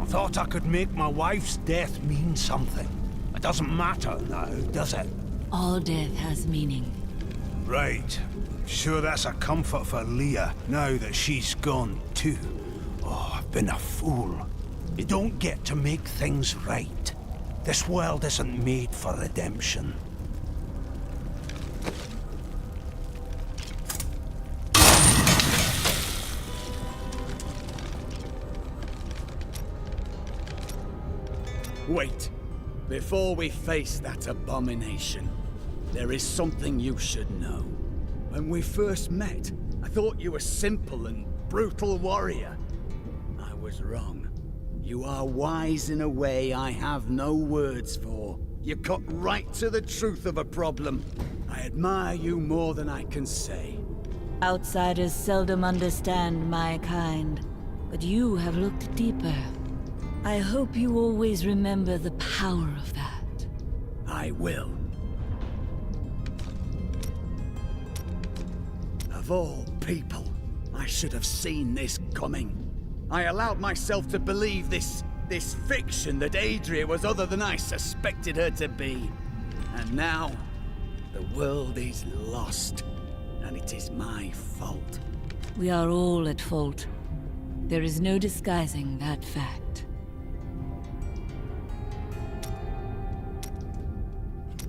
I thought I could make my wife's death mean something. It doesn't matter now, does it? All death has meaning. Right. Sure that's a comfort for Leah, now that she's gone too. Oh, I've been a fool. You don't get to make things right. This world isn't made for redemption. Wait. Before we face that abomination, there is something you should know. When we first met, I thought you were a simple and brutal warrior. I was wrong. You are wise in a way I have no words for. You cut right to the truth of a problem. I admire you more than I can say. Outsiders seldom understand my kind, but you have looked deeper. I hope you always remember the power of that. I will. Of all people, I should have seen this coming. I allowed myself to believe this fiction that Adria was other than I suspected her to be. And now, the world is lost, and it is my fault. We are all at fault. There is no disguising that fact.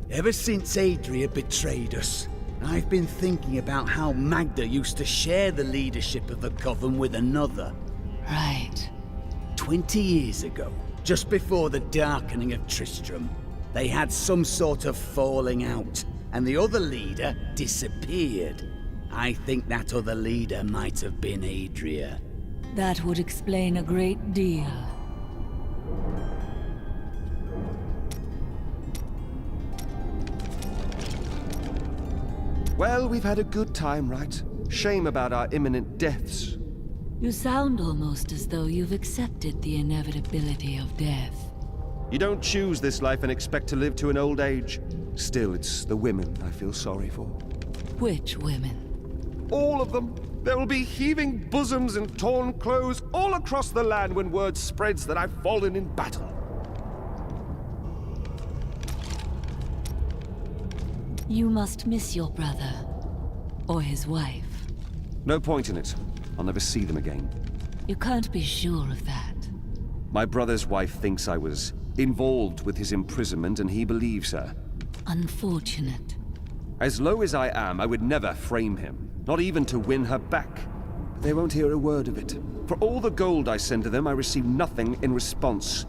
Ever since Adria betrayed us, I've been thinking about how Magda used to share the leadership of the Coven with another. Right. 20 years ago, just before the darkening of Tristram, they had some sort of falling out, and the other leader disappeared. I think that other leader might have been Adria. That would explain a great deal. Well, we've had a good time, right? Shame about our imminent deaths. You sound almost as though you've accepted the inevitability of death. You don't choose this life and expect to live to an old age. Still, it's the women I feel sorry for. Which women? All of them. There will be heaving bosoms and torn clothes all across the land when word spreads that I've fallen in battle. You must miss your brother. Or his wife. No point in it. I'll never see them again. You can't be sure of that. My brother's wife thinks I was involved with his imprisonment, and he believes her. Unfortunate. As low as I am, I would never frame him. Not even to win her back. But they won't hear a word of it. For all the gold I send to them, I receive nothing in response.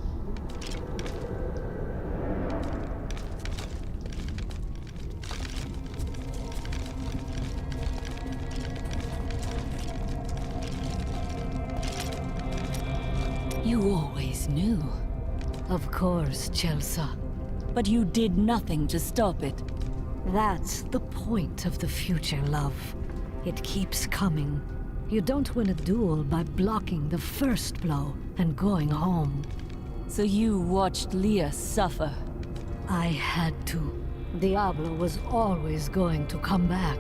You always knew. Of course, Chelsea. But you did nothing to stop it. That's the point of the future, love. It keeps coming. You don't win a duel by blocking the first blow and going home. So you watched Leah suffer. I had to. Diablo was always going to come back.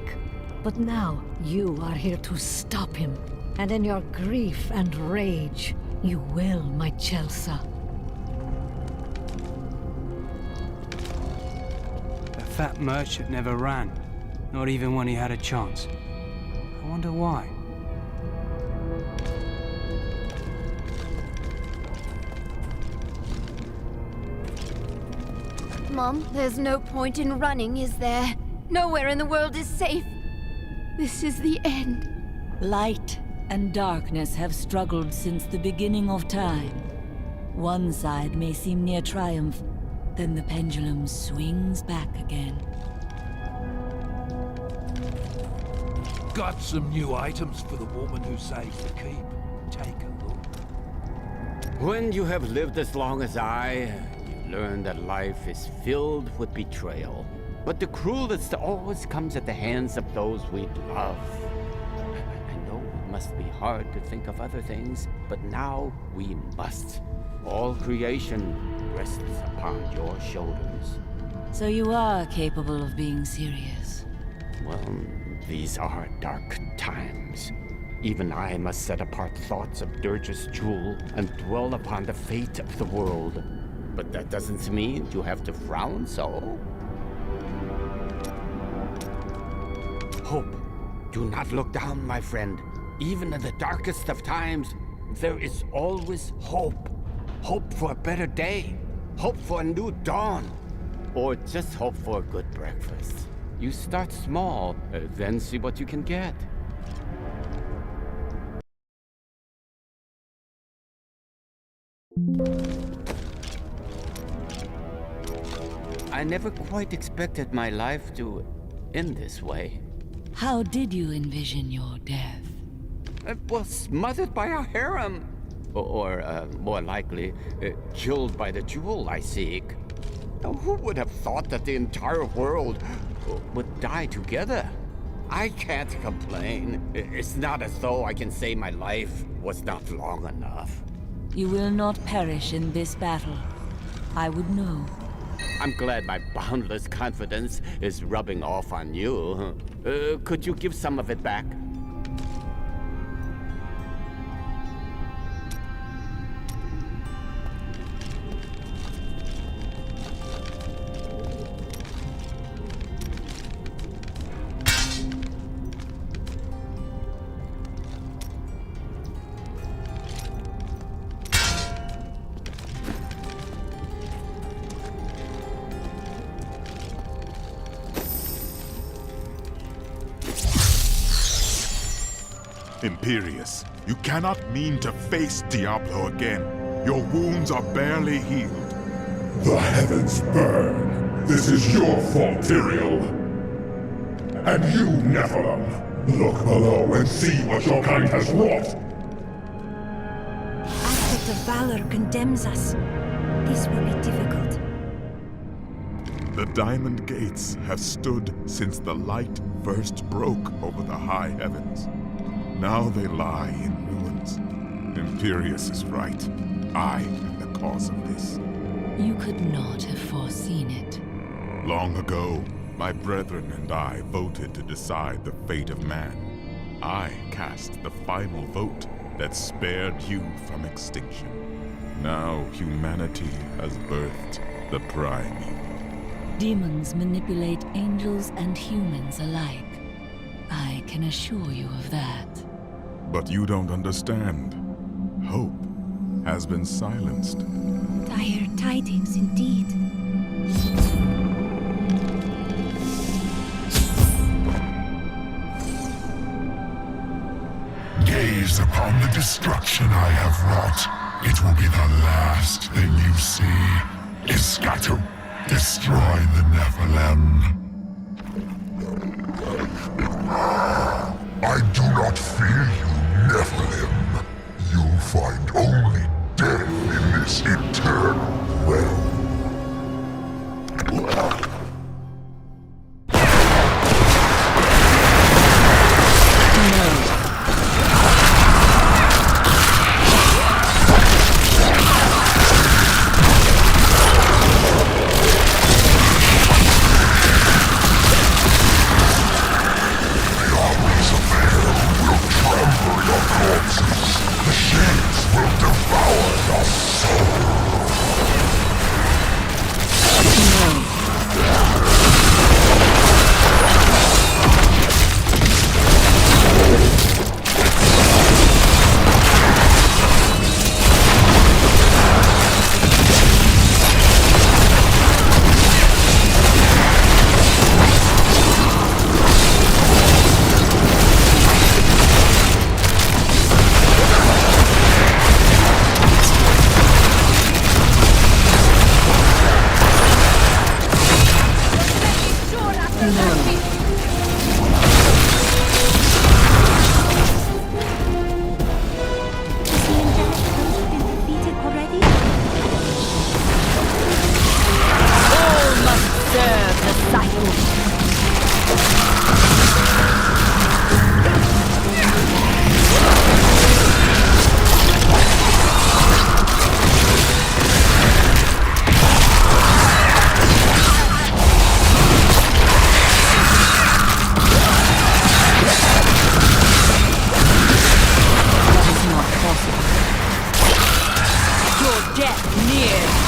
But now, you are here to stop him. And in your grief and rage, you will, my Chelsea. The fat merchant never ran, not even when he had a chance. I wonder why. Mom, there's no point in running, is there? Nowhere in the world is safe. This is the end. Light and darkness have struggled since the beginning of time. One side may seem near triumph, then the pendulum swings back again. Got some new items for the woman who saved the keep. Take a look. When you have lived as long as I, you learn that life is filled with betrayal. But the cruelest always comes at the hands of those we love. Must be hard to think of other things, but now we must. All creation rests upon your shoulders. So you are capable of being serious? Well, these are dark times. Even I must set apart thoughts of Dirge's jewel and dwell upon the fate of the world. But that doesn't mean you have to frown so. Hope. Do not look down, my friend. Even in the darkest of times, there is always hope. Hope for a better day. Hope for a new dawn. Or just hope for a good breakfast. You start small, then see what you can get. I never quite expected my life to end this way. How did you envision your death? It was smothered by a harem. Or more likely, killed by the jewel I seek. Now, who would have thought that the entire world would die together? I can't complain. It's not as though I can say my life was not long enough. You will not perish in this battle. I would know. I'm glad my boundless confidence is rubbing off on you. Could you give some of it back? Imperius, you cannot mean to face Diablo again. Your wounds are barely healed. The heavens burn. This is your fault, Tyrael. And you, Nephilim, look below and see what your kind has wrought. Aspect of valor condemns us. This will be difficult. The Diamond Gates have stood since the light first broke over the high heavens. Now they lie in ruins. Imperius is right. I am the cause of this. You could not have foreseen it. Long ago, my brethren and I voted to decide the fate of man. I cast the final vote that spared you from extinction. Now humanity has birthed the prime evil. Demons manipulate angels and humans alike. I can assure you of that. But you don't understand. Hope has been silenced. Dire tidings indeed. Gaze upon the destruction I have wrought. It will be the last thing you see. Iskatu, destroy the Nephilim. I do not fear you, Nephilim. You'll find only death in this eternal realm. The shades will devour your soul. death near.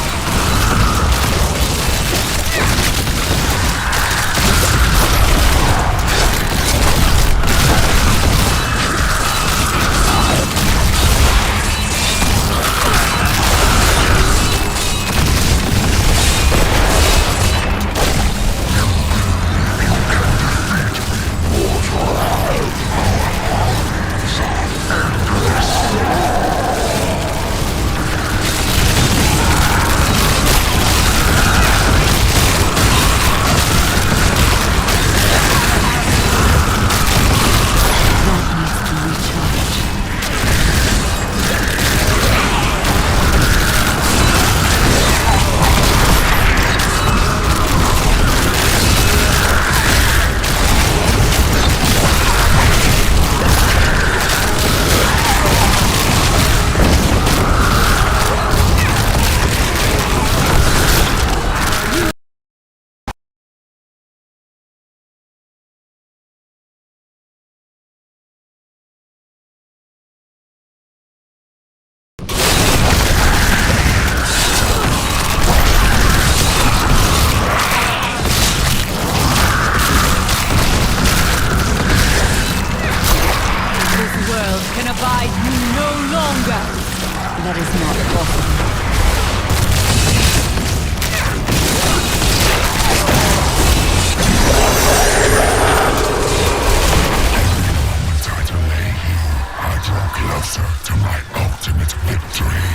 That is not possible. I delay you, I draw closer to my ultimate victory.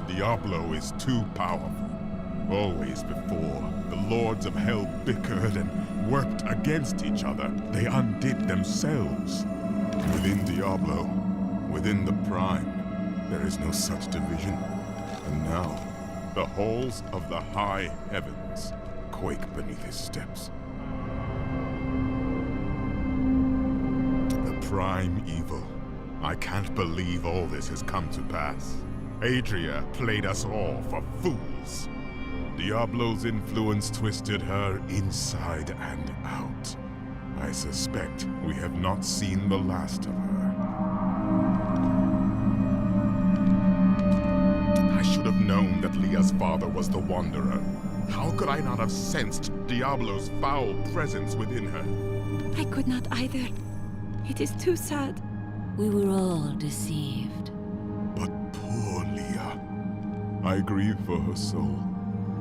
Diablo is too powerful. Always before, the Lords of Hell bickered and worked against each other. They undid themselves. Within Diablo, within the Prime, there is no such division. And now, the halls of the high heavens quake beneath his steps. The Prime Evil. I can't believe all this has come to pass. Adria played us all for fools. Diablo's influence twisted her inside and out. I suspect we have not seen the last of her. I should have known that Leah's father was the Wanderer. How could I not have sensed Diablo's foul presence within her? I could not either. It is too sad. We were all deceived. Poor Leah. I grieve for her soul.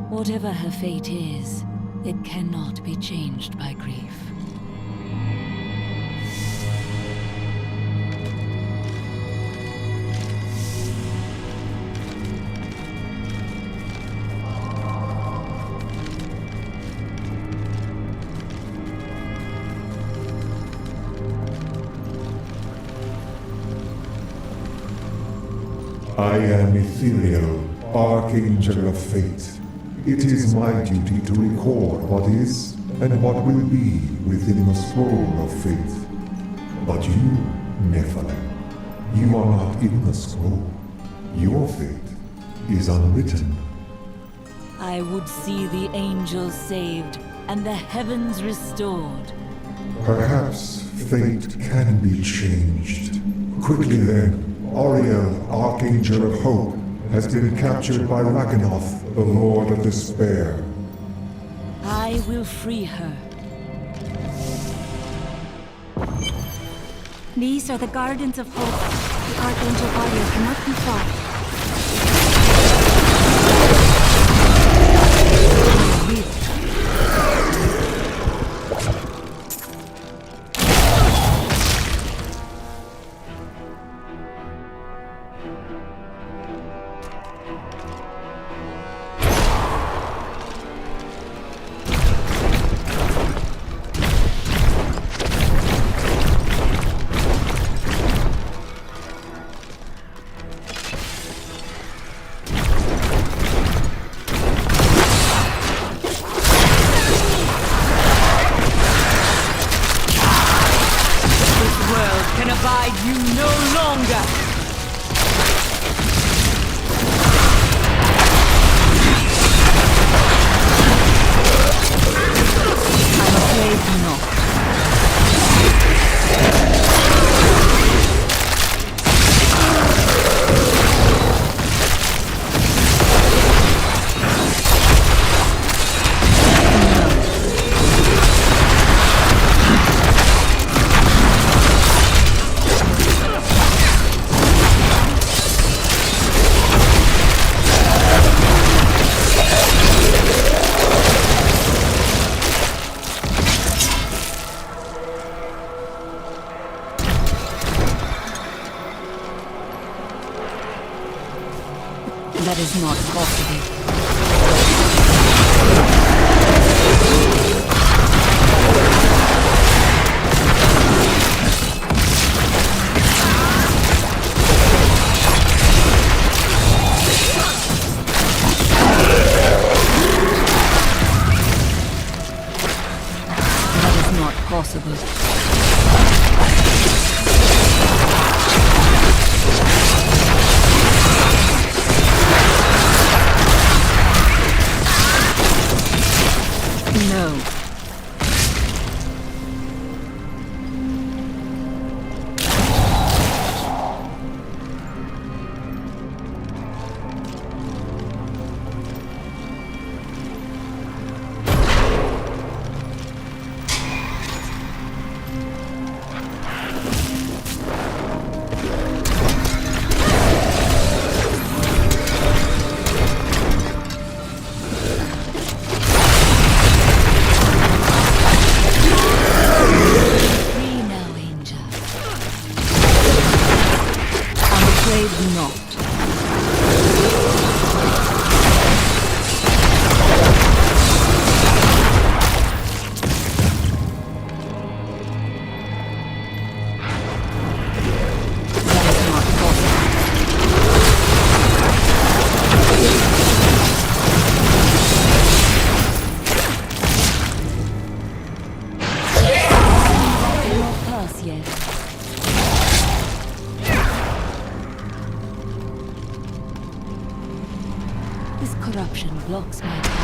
Whatever her fate is, it cannot be changed by grief. I am Ethereal, Archangel of Fate. It is my duty to record what is and what will be within the scroll of fate. But you, Nephilim, you are not in the scroll. Your fate is unwritten. I would see the angels saved and the heavens restored. Perhaps fate can be changed. Quickly then, Auriel, Archangel of Hope, has been captured by Rakanoth, the Lord of Despair. I will free her. These are the Guardians of Hope. The Archangel Auriel cannot be fought. That is not possible. That is not possible. No. This corruption blocks my path.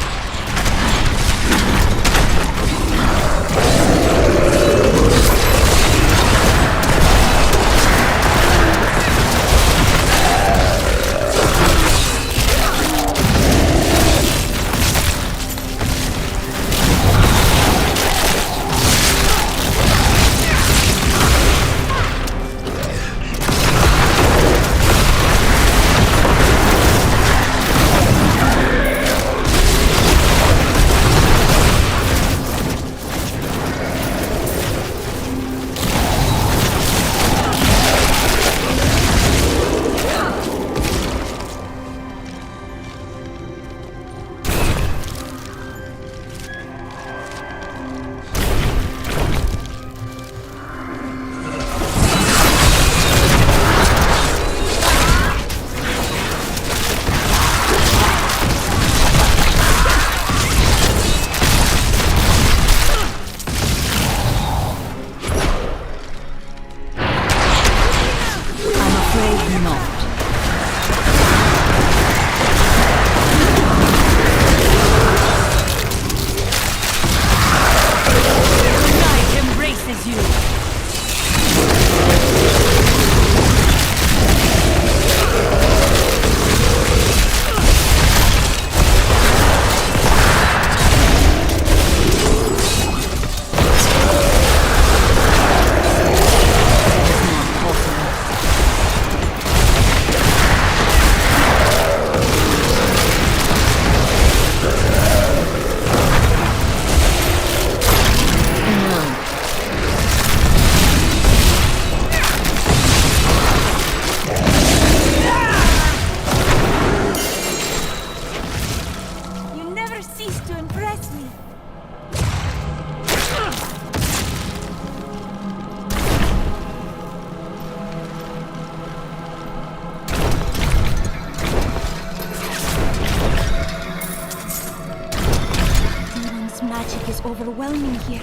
Overwhelming here,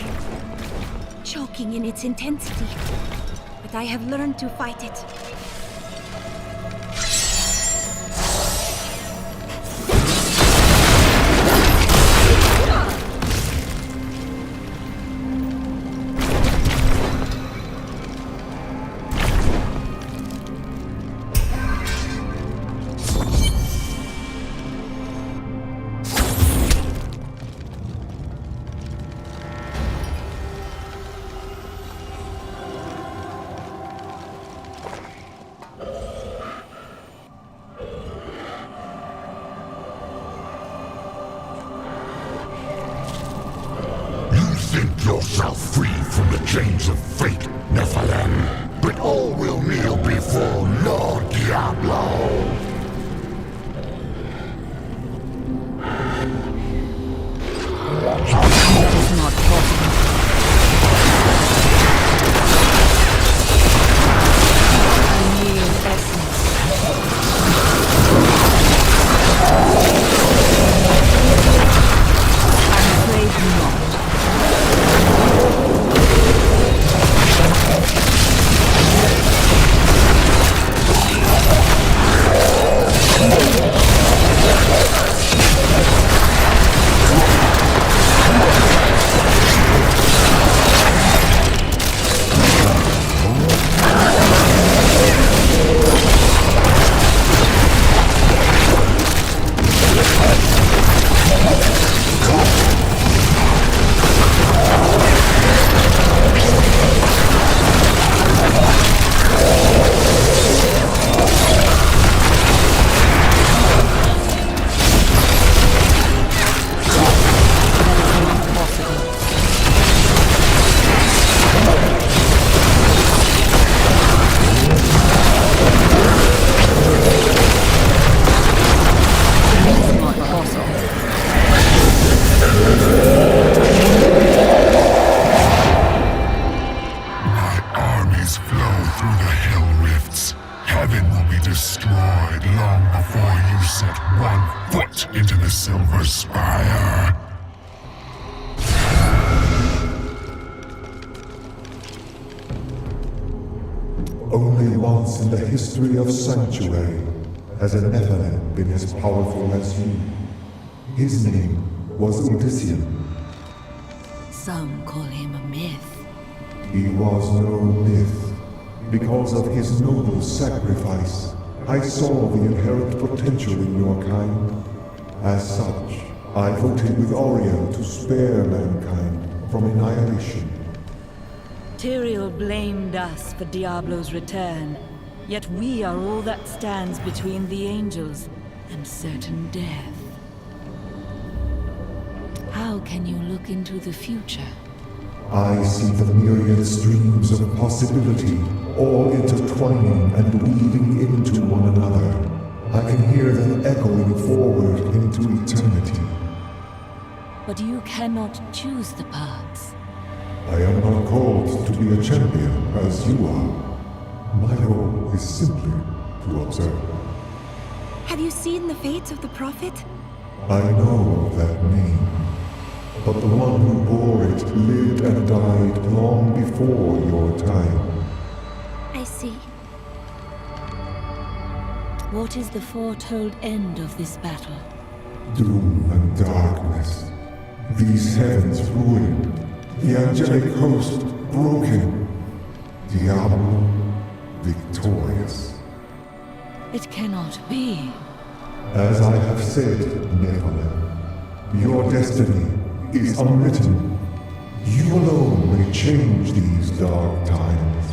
choking in its intensity, but I have learned to fight it. yourself free from the chains of fate, Nephilim. But all will kneel before Lord Diablo. one foot into the Silver Spire. Only once in the history of Sanctuary has a Nephilim been as powerful as you. His name was Odysseus. Some call him a myth. He was no myth. Because of his noble sacrifice, I saw the inherent potential in your kind. As such, I voted with Auriel to spare mankind from annihilation. Tyrael blamed us for Diablo's return, yet we are all that stands between the angels and certain death. How can you look into the future? I see the myriad streams of possibility, all intertwining and weaving into one another. I can hear them echoing forward into eternity. But you cannot choose the paths. I am not called to be a champion as you are. My role is simply to observe. Have you seen the fate of the Prophet? I know of that name, but the one who bore it lived and died long before your time. I see. What is the foretold end of this battle? Doom and darkness. These heavens ruined. The angelic host broken. Diablo victorious. It cannot be. As I have said, Nephilim, your destiny is unwritten. You alone may change these dark times.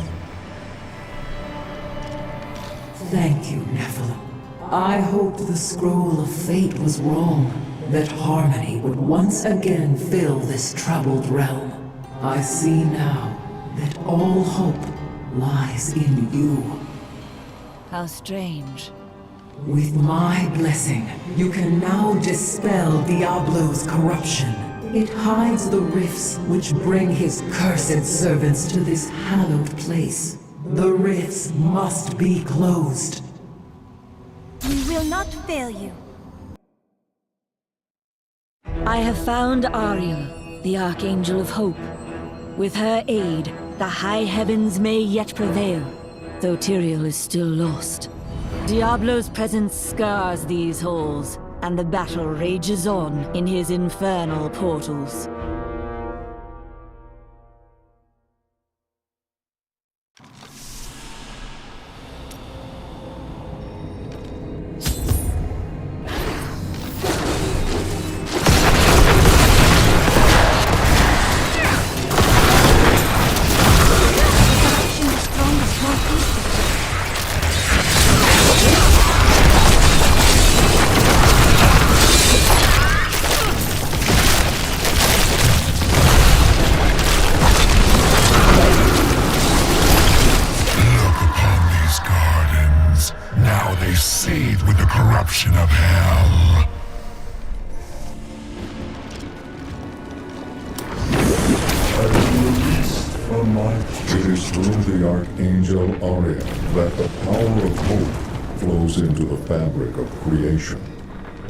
Thank you, Nephilim. I hoped the scroll of fate was wrong, that harmony would once again fill this troubled realm. I see now that all hope lies in you. How strange. With my blessing, you can now dispel Diablo's corruption. It hides the rifts which bring his cursed servants to this hallowed place. The rifts must be closed. We will not fail you. I have found Auriel, the Archangel of Hope. With her aid, the high heavens may yet prevail, though Tyrael is still lost. Diablo's presence scars these halls, and the battle rages on in his infernal portals. Of hell. I am released from my... It is through the Archangel Auriel that the power of hope flows into the fabric of creation.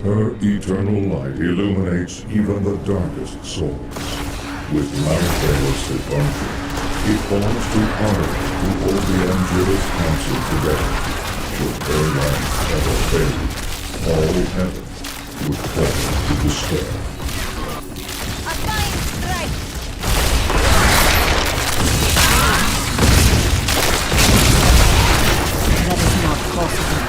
Her eternal light illuminates even the darkest souls. With Mount Theos' departure, it falls to honor to hold the Angelus Council together. Should their lives ever fade, all heaven would fall to despair. That is not possible.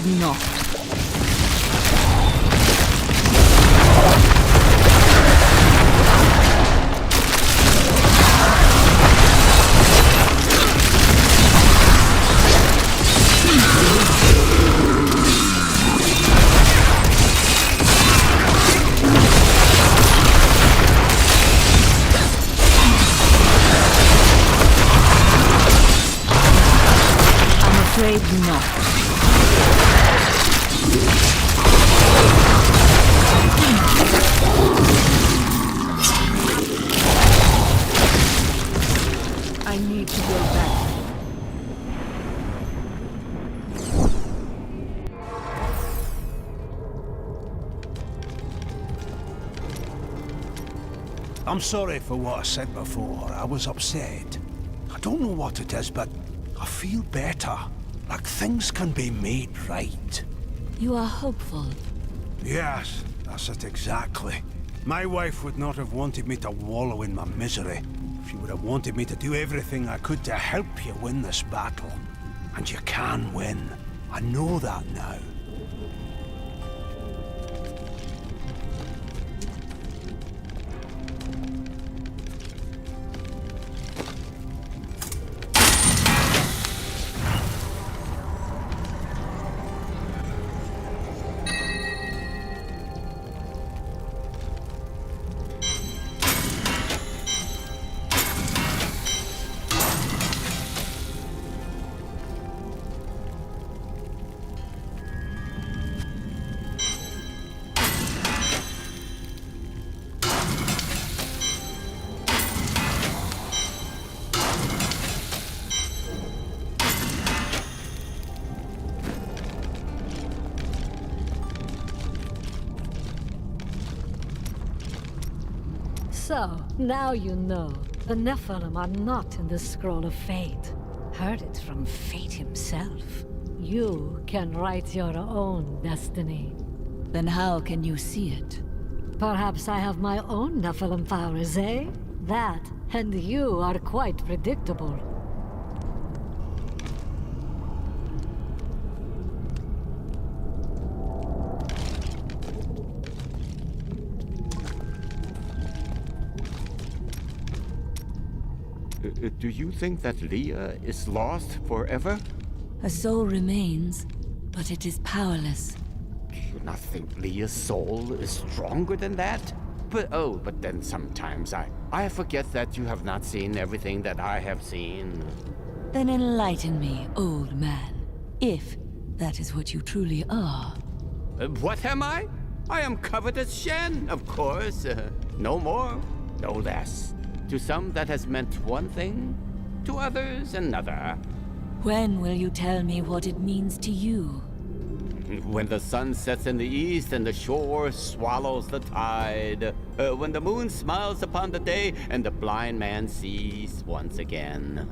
not. Afraid not. I need to go back. I'm sorry for what I said before. I was upset. I don't know what it is, but I feel better. Like things can be made right. You are hopeful. Yes, that's it exactly. My wife would not have wanted me to wallow in my misery. She would have wanted me to do everything I could to help you win this battle. And you can win. I know that now. So, now you know. The Nephilim are not in the Scroll of Fate. Heard it from Fate himself. You can write your own destiny. Then how can you see it? Perhaps I have my own Nephilim powers, eh? That, and you are quite predictable. Do you think that Leah is lost forever? Her soul remains, but it is powerless. Do you not think Leah's soul is stronger than that? But then sometimes I forget that you have not seen everything that I have seen. Then enlighten me, old man, if that is what you truly are. What am I? I am covered as Shen, of course. No more, no less. To some that has meant one thing, to others another. When will you tell me what it means to you? When the sun sets in the east and the shore swallows the tide. When the moon smiles upon the day and the blind man sees once again.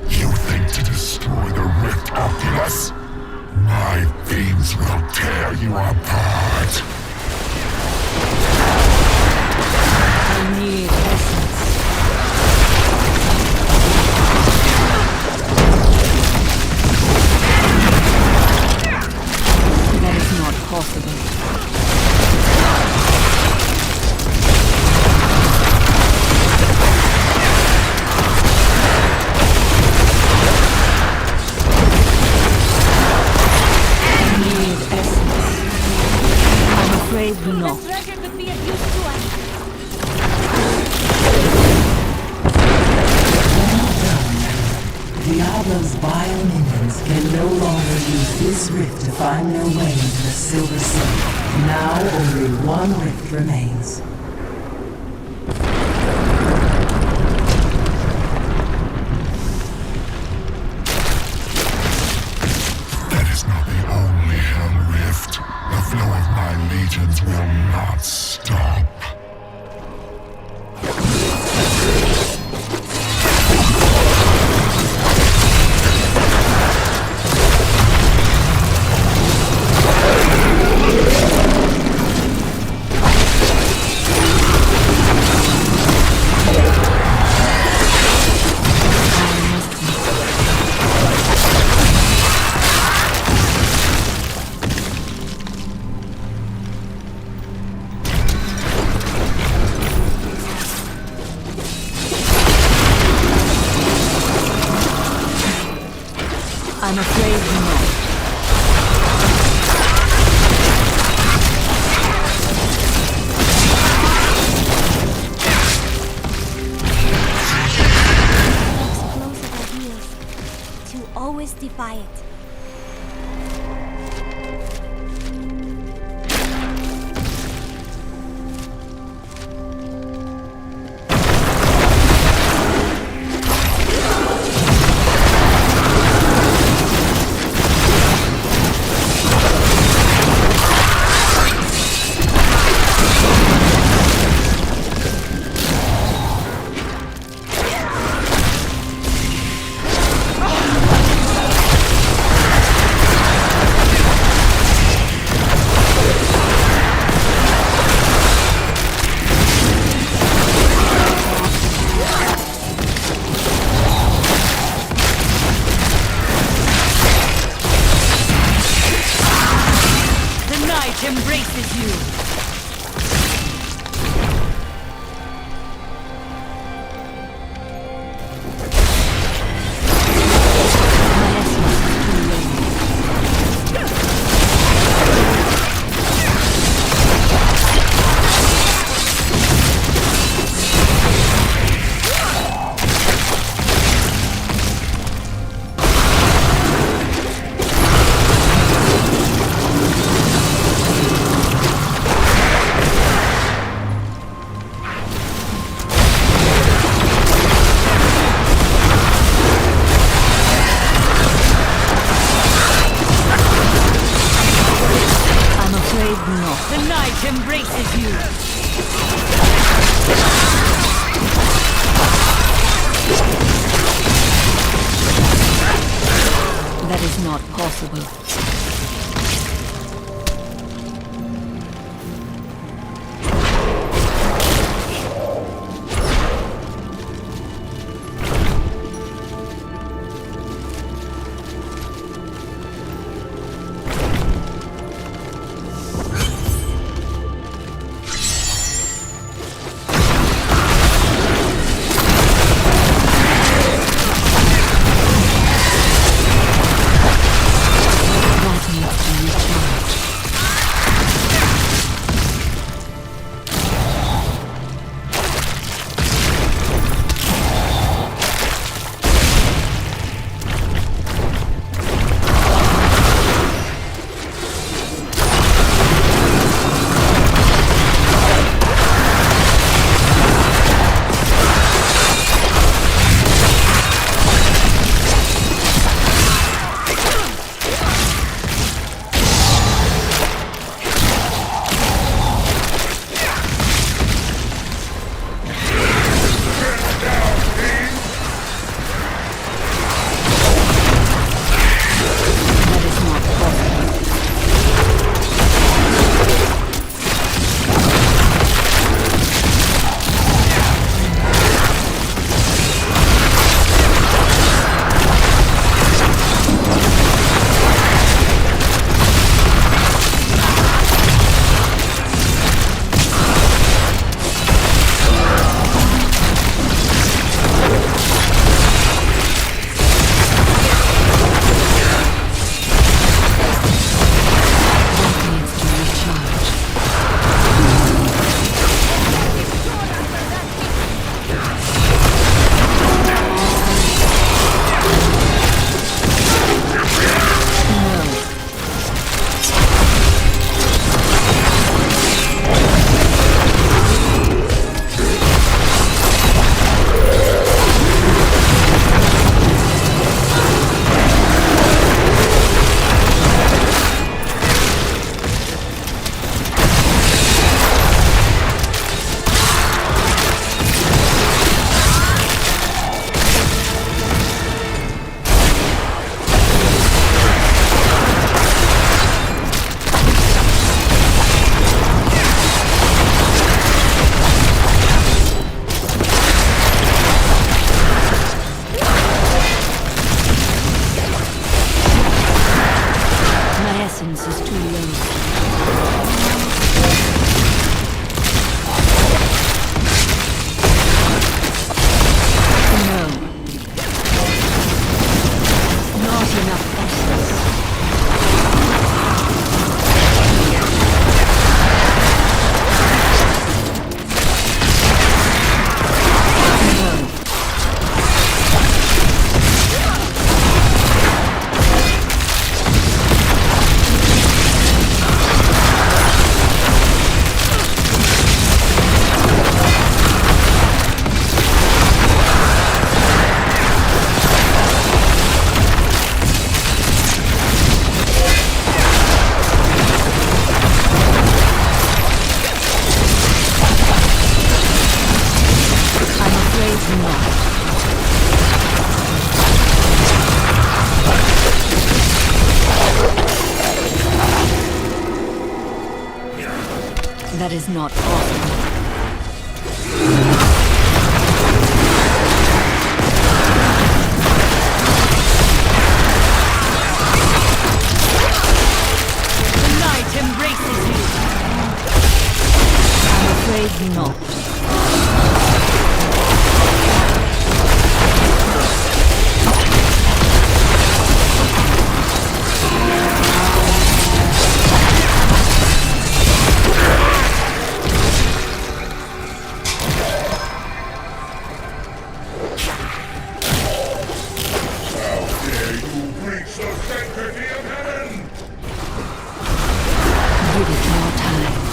You think to destroy the Rift Oculus? My fiends will tear you apart. I need essence. That is not possible. I need essence. I'm afraid not. This treasure could be of use to us. Diablo's vile minions can no longer use this rift to find their way into the Silver Sea. Now only one rift remains. That is not the only Hell Rift. The flow of my legions will not stop. I'm afraid not. Close at our heels. To always defy it. Embraces you. The night embraces you. That is not possible. That is not possible. The night embraces you. I'm afraid not. Give it more time.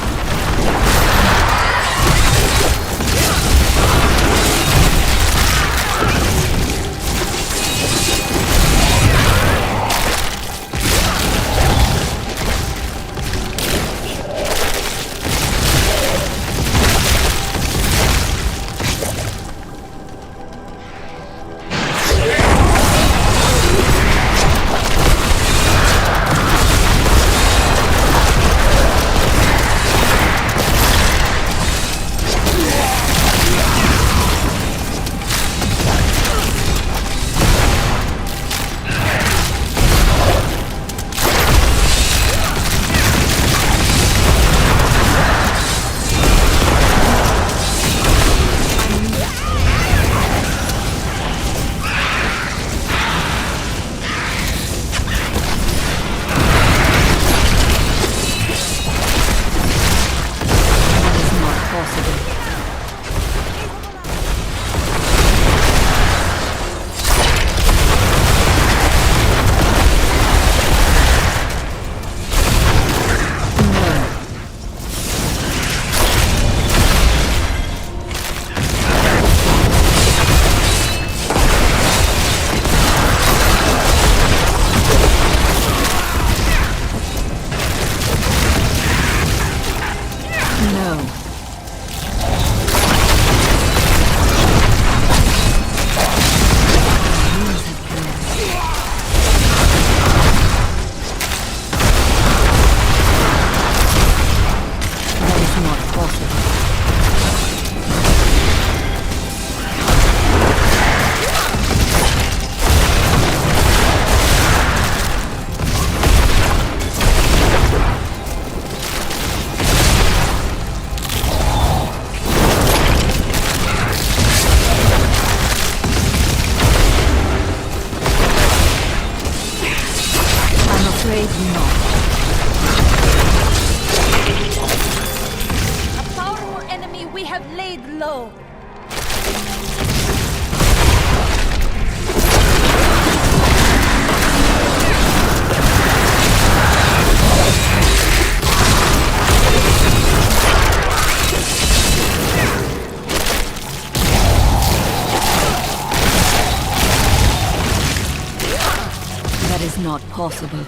is not possible.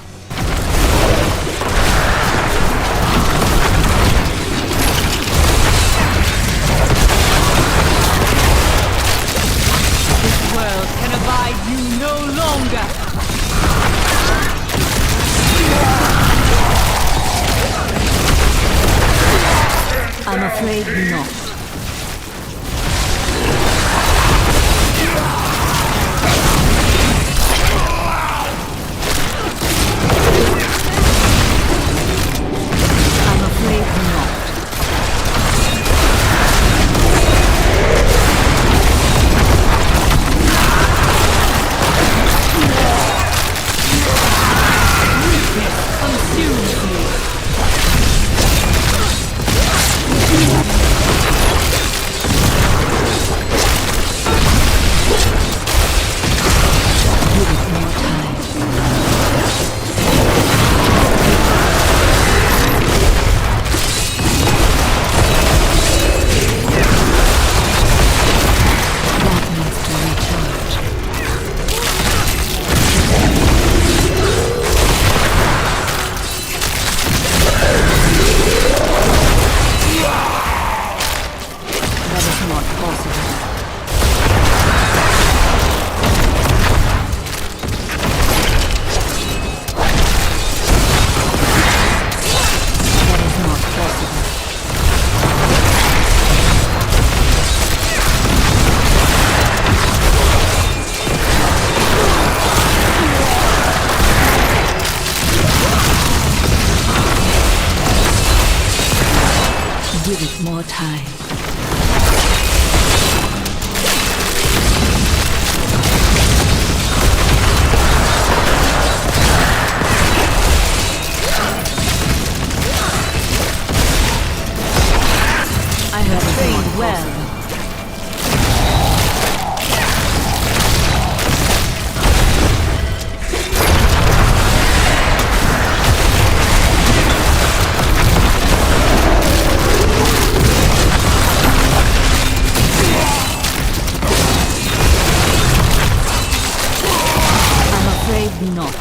This world can abide you no longer! I'm afraid not. I'm afraid not. Consumes me. time. I have played well. Not.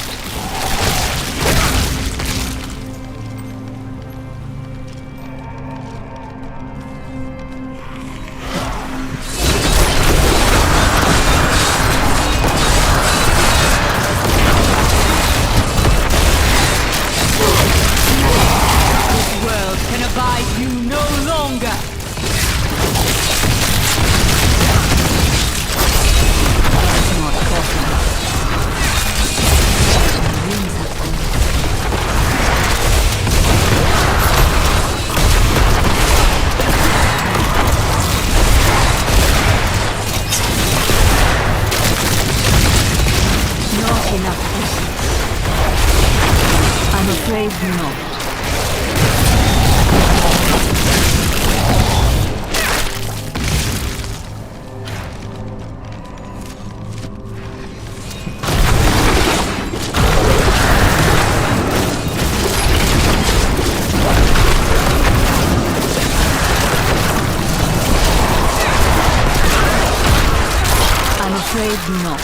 This world can abide you no longer. That's not possible. I'm afraid not.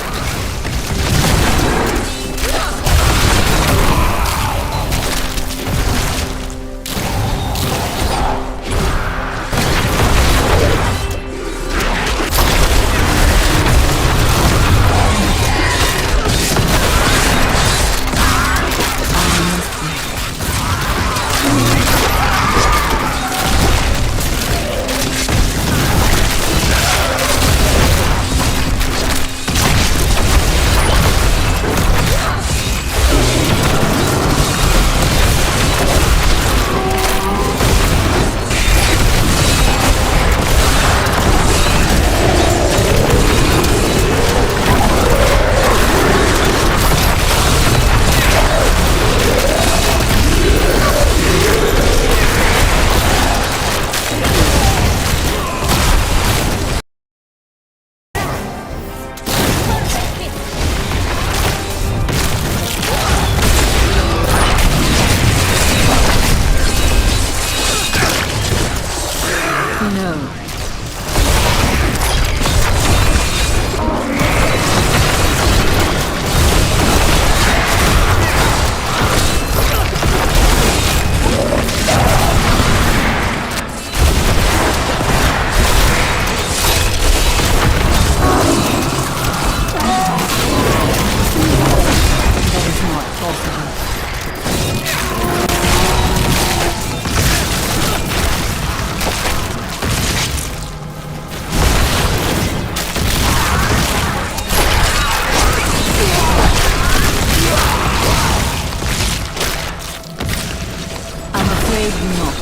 I'm afraid not.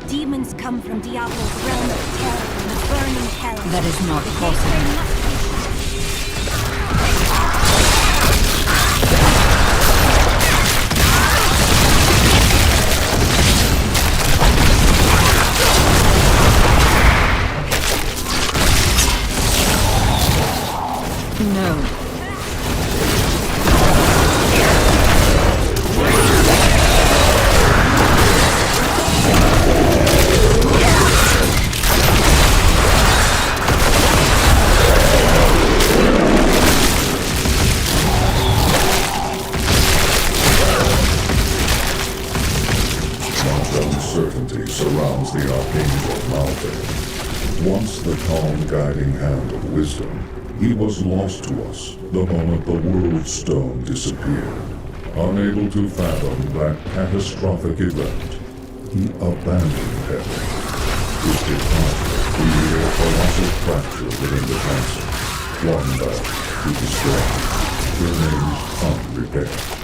Demons come from Diablo's realm of terror. the burning hell. That is not possible. No. Uncertainty surrounds the Archangel Malphite. Once the calm guiding hand of wisdom, he was lost to us the moment the World Stone disappeared. Unable to fathom that catastrophic event, he abandoned heaven. His departure created a colossal fracture within the council, one that, to destroy, remains unrepaired.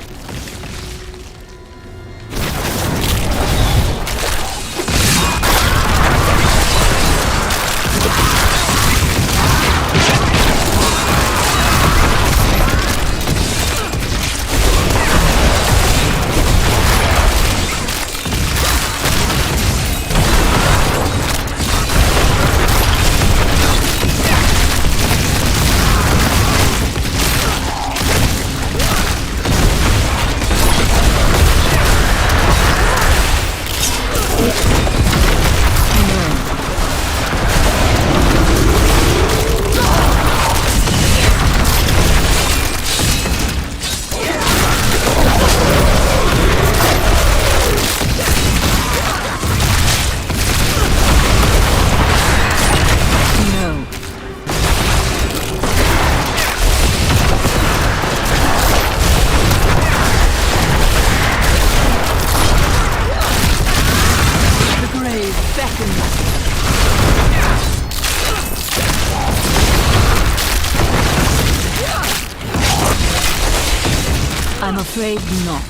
I'm afraid not.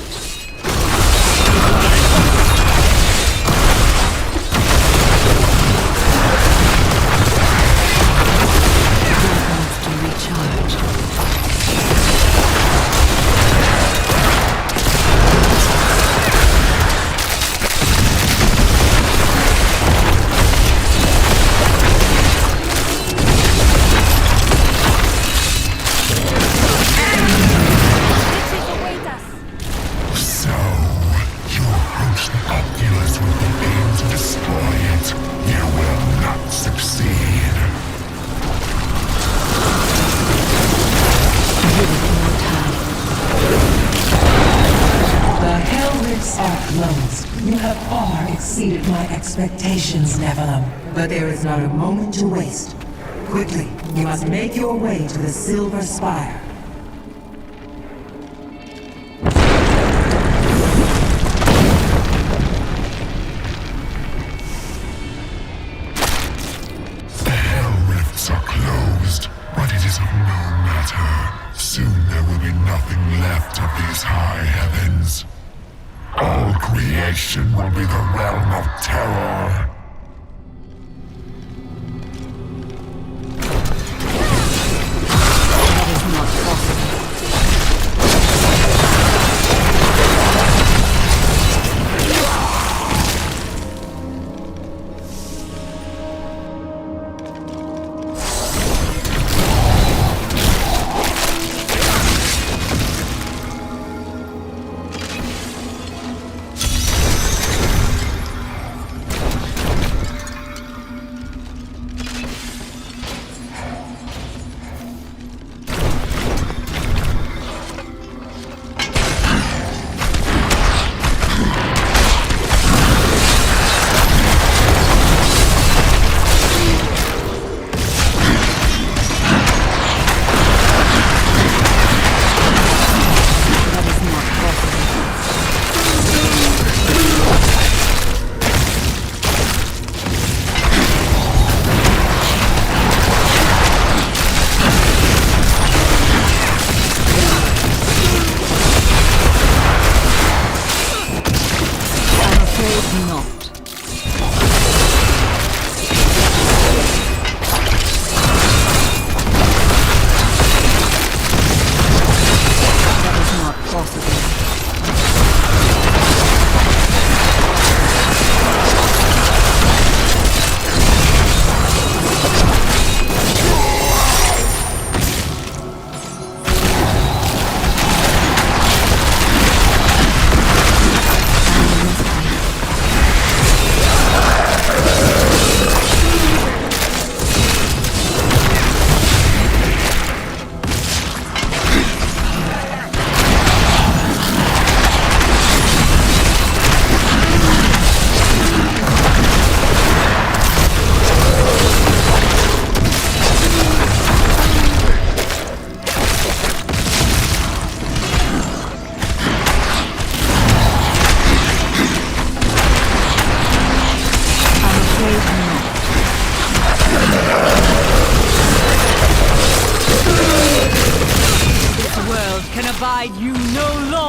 Expectations, Nephilim. But there is not a moment to waste. Quickly, you must make your way to the Silver Spire. The Hell Rifts are closed, but it is of no matter. Soon there will be nothing left of these high heavens. All creation will be the realm of terror. That is not possible.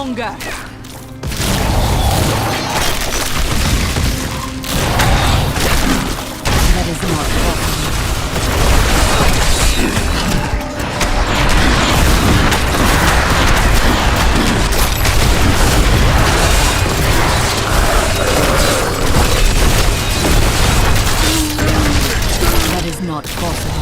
longer! That is not possible. That is not possible.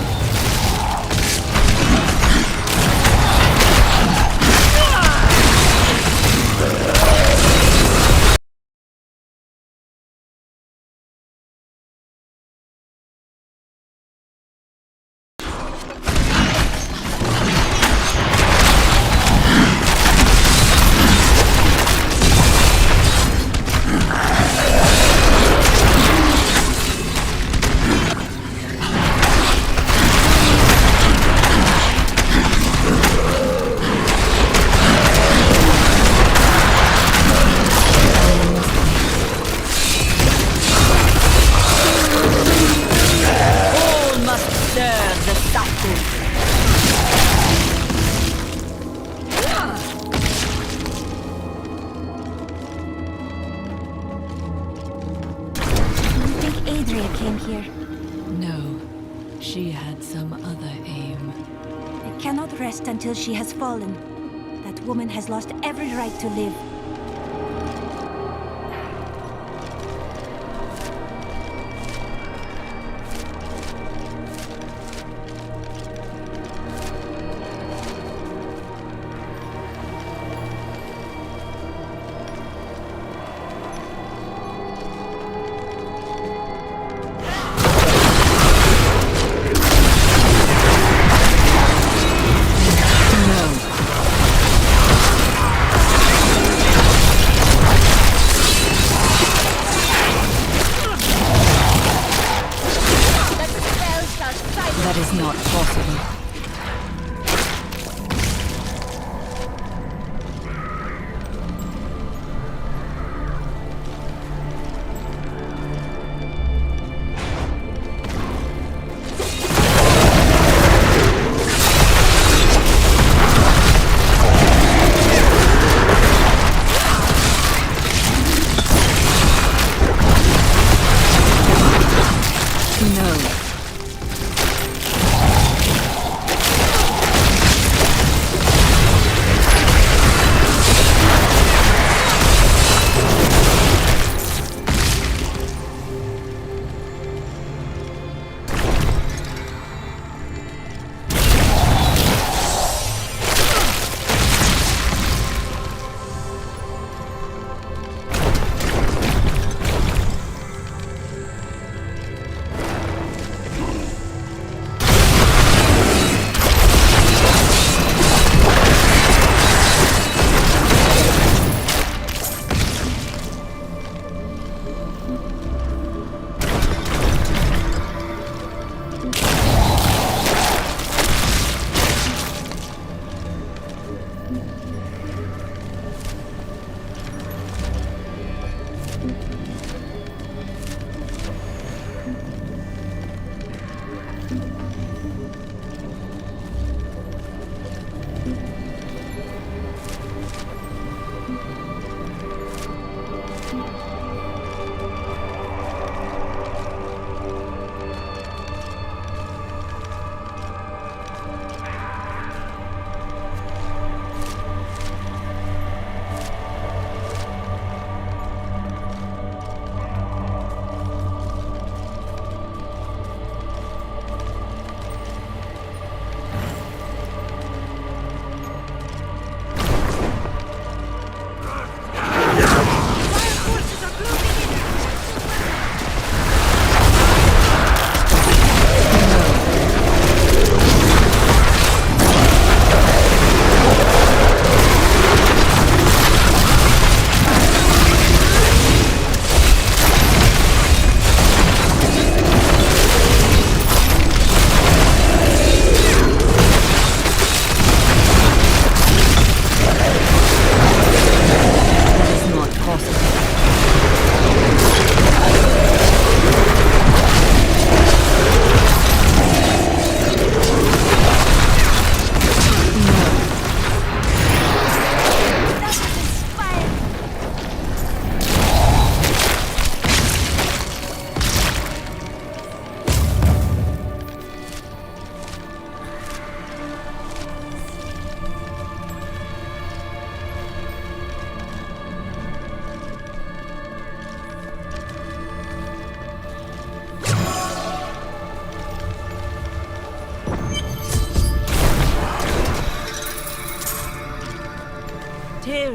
Came here. No, she had some other aim. I cannot rest until she has fallen. That woman has lost every right to live.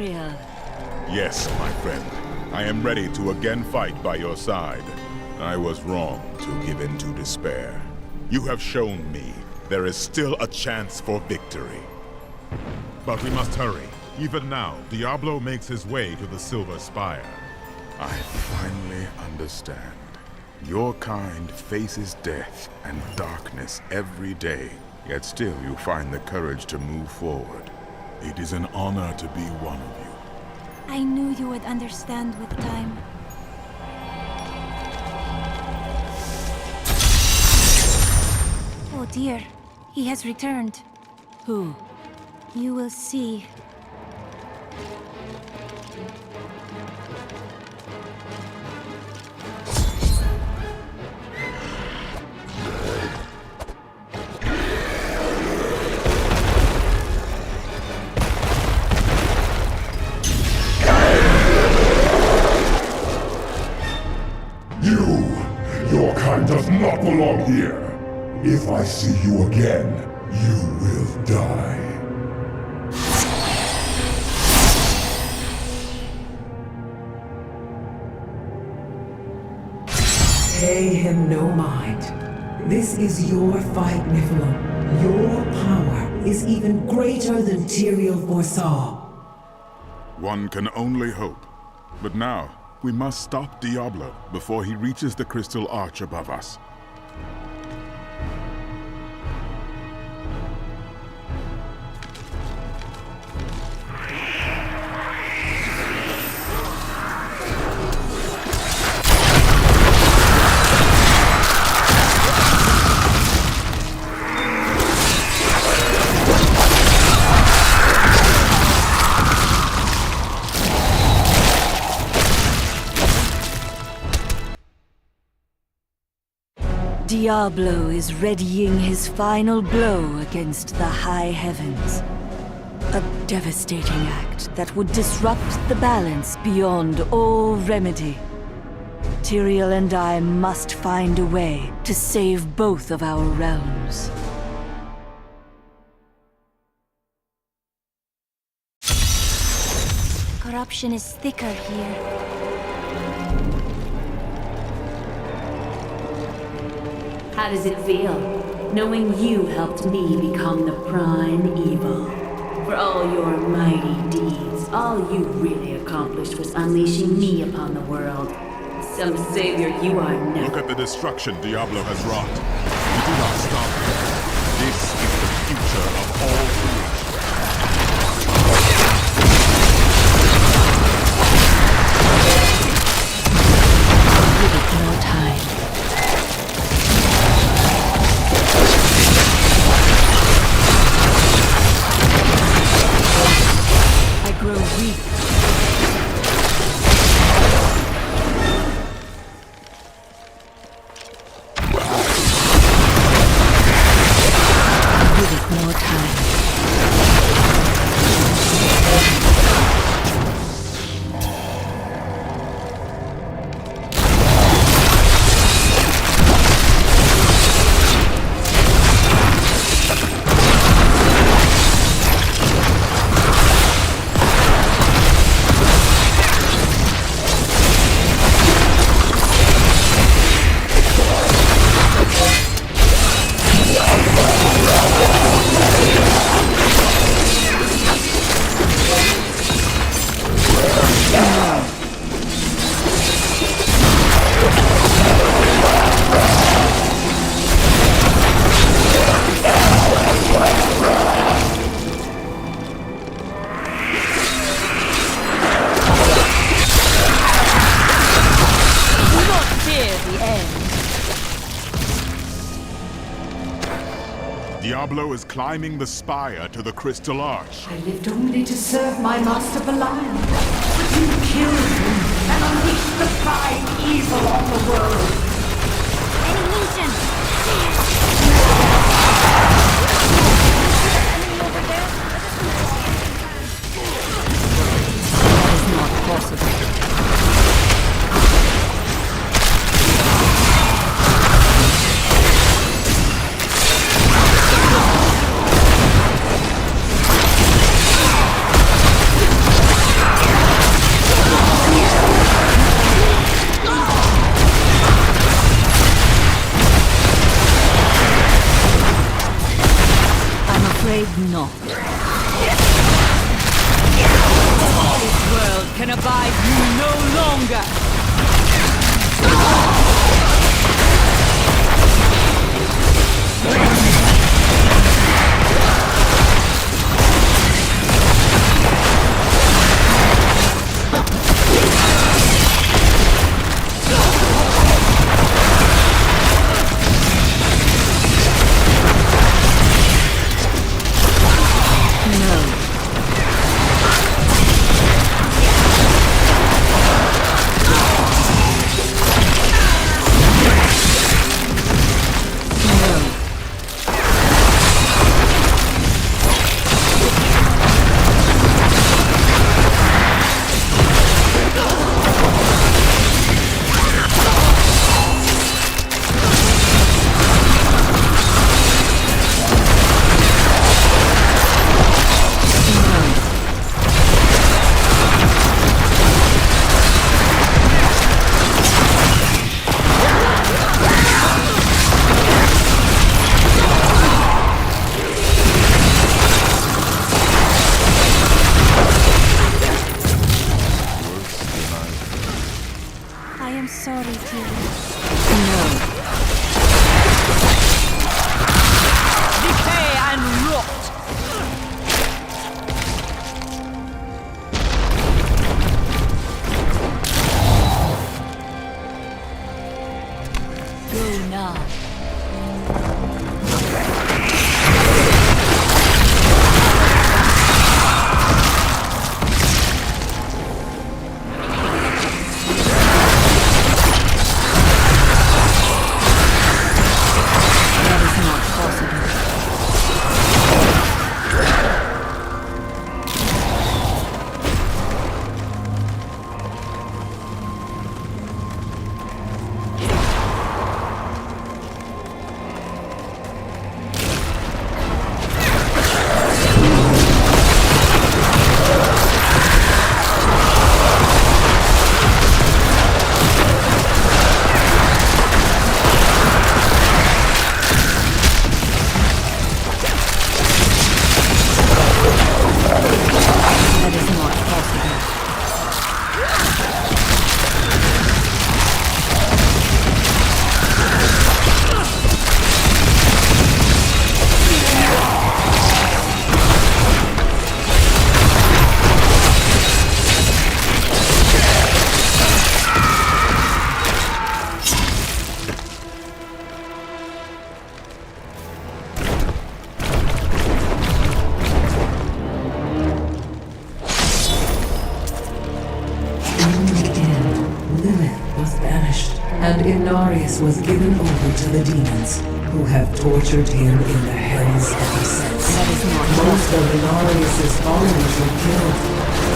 Tyrael. Yes, my friend. I am ready to again fight by your side. I was wrong to give in to despair. You have shown me there is still a chance for victory. But we must hurry. Even now, Diablo makes his way to the Silver Spire. I finally understand. Your kind faces death and darkness every day, yet still you find the courage to move forward. It is an honor to be one of you. I knew you would understand with time. Oh dear, he has returned. Who? You will see. Your kind does not belong here. If I see you again, you will die. Pay him no mind. This is your fight, Nephilim. Your power is even greater than Tyrael foresaw. One can only hope. But now, we must stop Diablo before he reaches the crystal arch above us. Diablo is readying his final blow against the high heavens. A devastating act that would disrupt the balance beyond all remedy. Tyrael and I must find a way to save both of our realms. Corruption is thicker here. How does it feel, knowing you helped me become the prime evil? For all your mighty deeds, all you really accomplished was unleashing me upon the world. Some savior you are now. Look at the destruction Diablo has wrought. We do not stop him. This is the future of all creation. Give it no time. I grow weak. Give it more time. Diablo is climbing the spire to the crystal arch. I lived only to serve my master Belial. But you killed him and unleashed the prime evil on the world. Animation! That is not possible. abide you no longer! Was given over to the demons, who have tortured him in the hells ever since. Most of Inarius' followers were killed.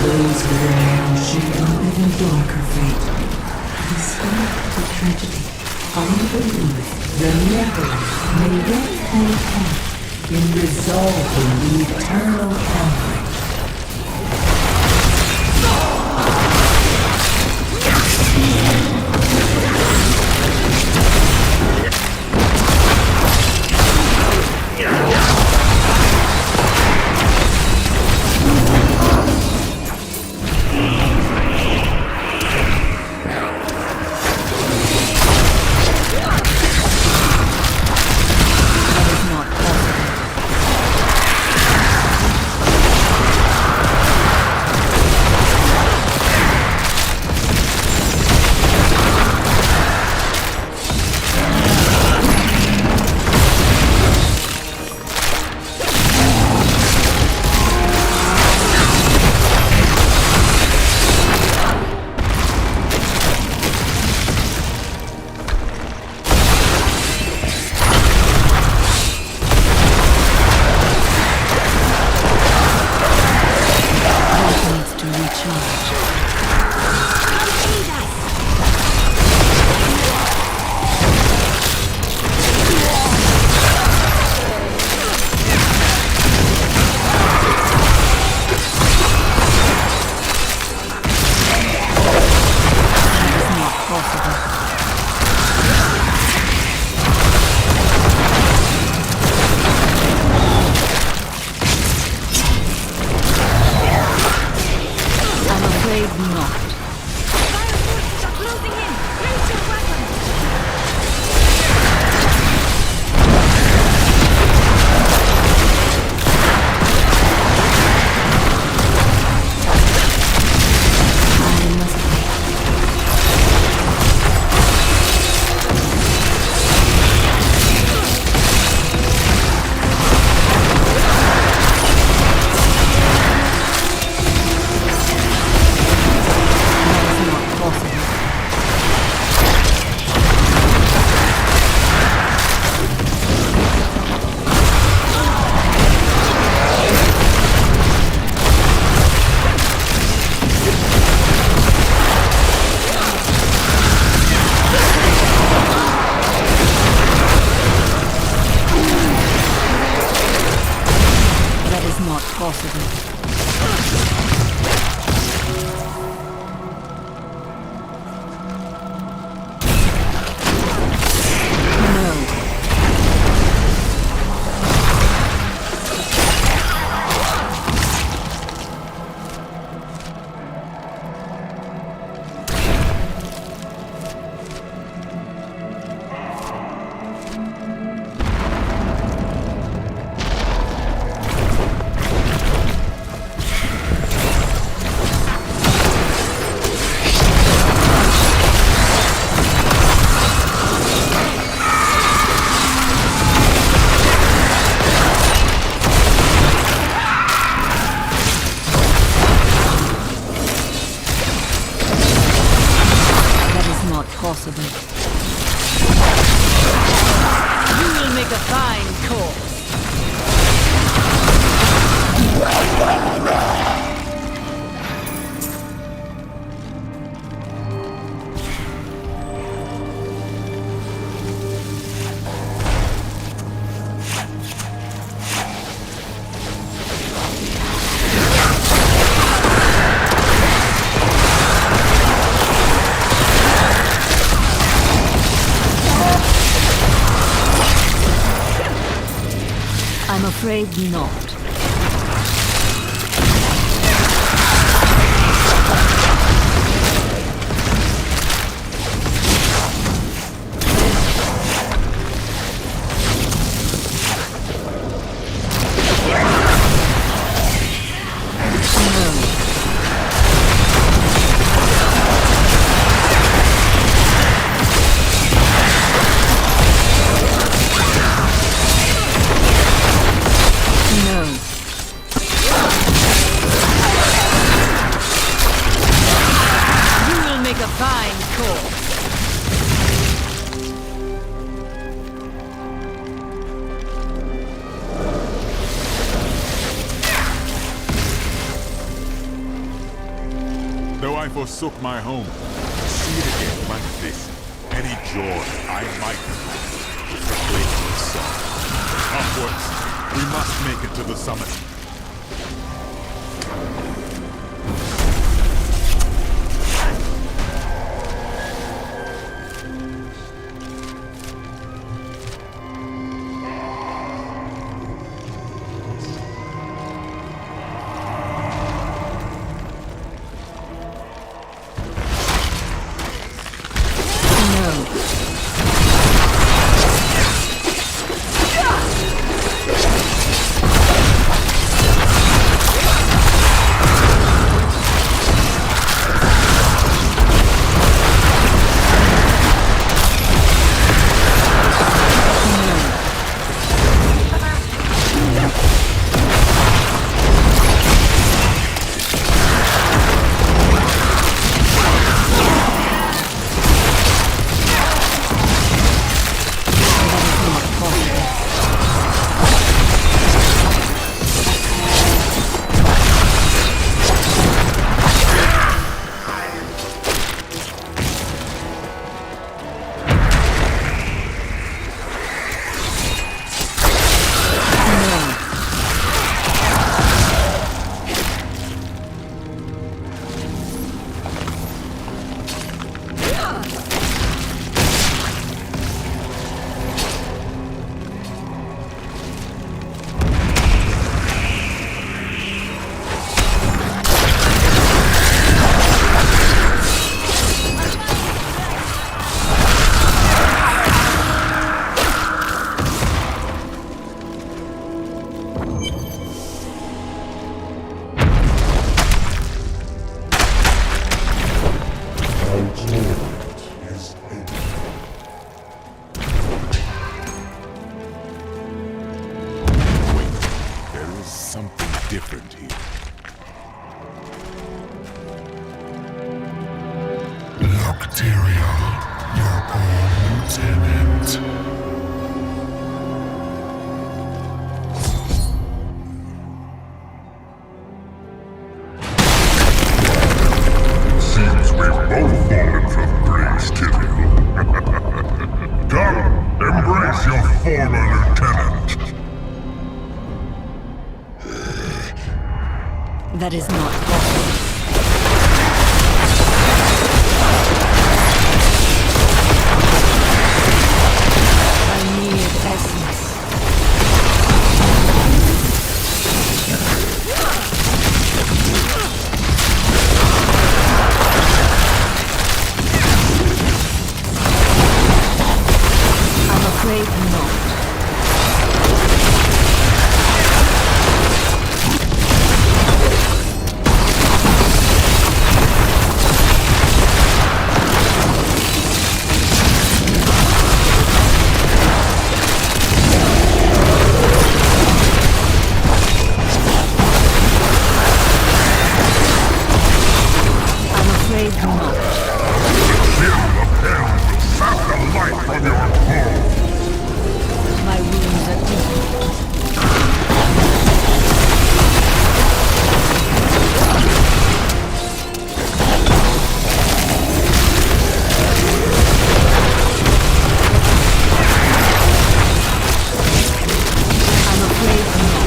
Those who remained shared an even darker fate. Despite the tragedy, I believe the Nephilim may yet play a part in resolving the eternal conflict. not possible. You will make a fine corpse. I'm afraid not. Though I forsook my home, to see it again like this, any joy I might have had was replaced with sorrow. Upwards, we must make it to the summit. Different here. Look, Tyrael, your old lieutenant. Seems we've both fallen from grace, Tyrael. Come, embrace your former lieutenant. That is not possible. I need essence. I'm afraid not. The sin of hell Sap the life from your core! My wounds are deep. I'm afraid not.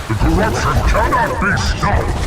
The corruption cannot be stopped!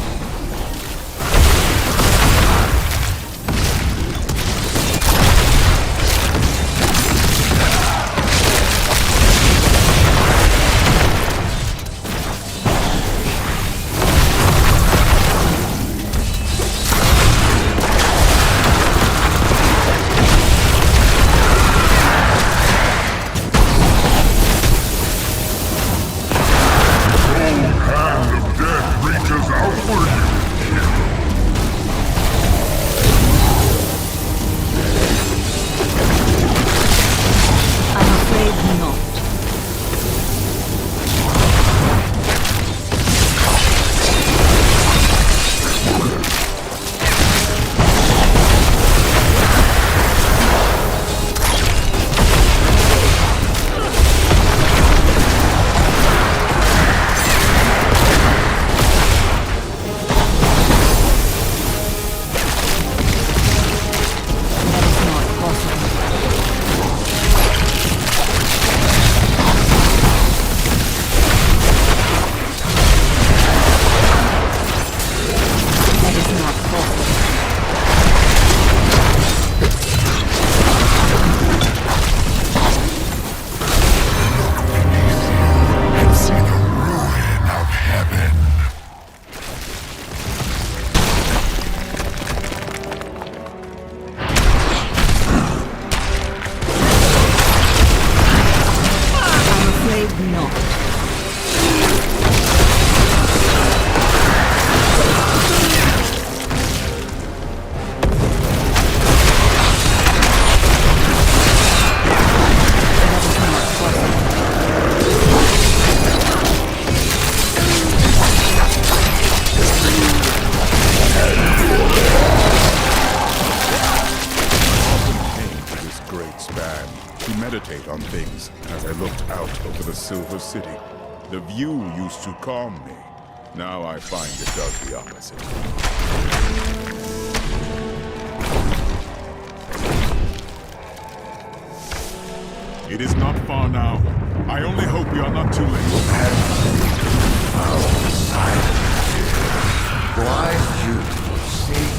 Meditate on things as I looked out over the Silver City. The view used to calm me. Now I find it does the opposite. It is not far now. I only hope we are not too late. Why you seek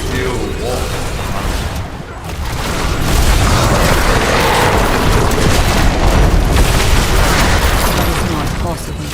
still walk? Possible.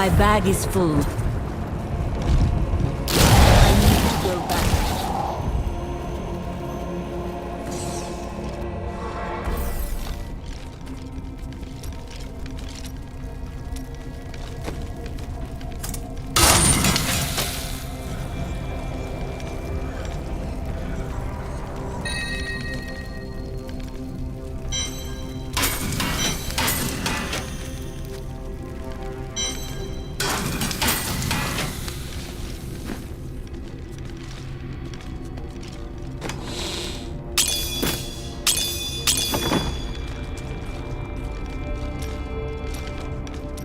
My bag is full. I need to go back.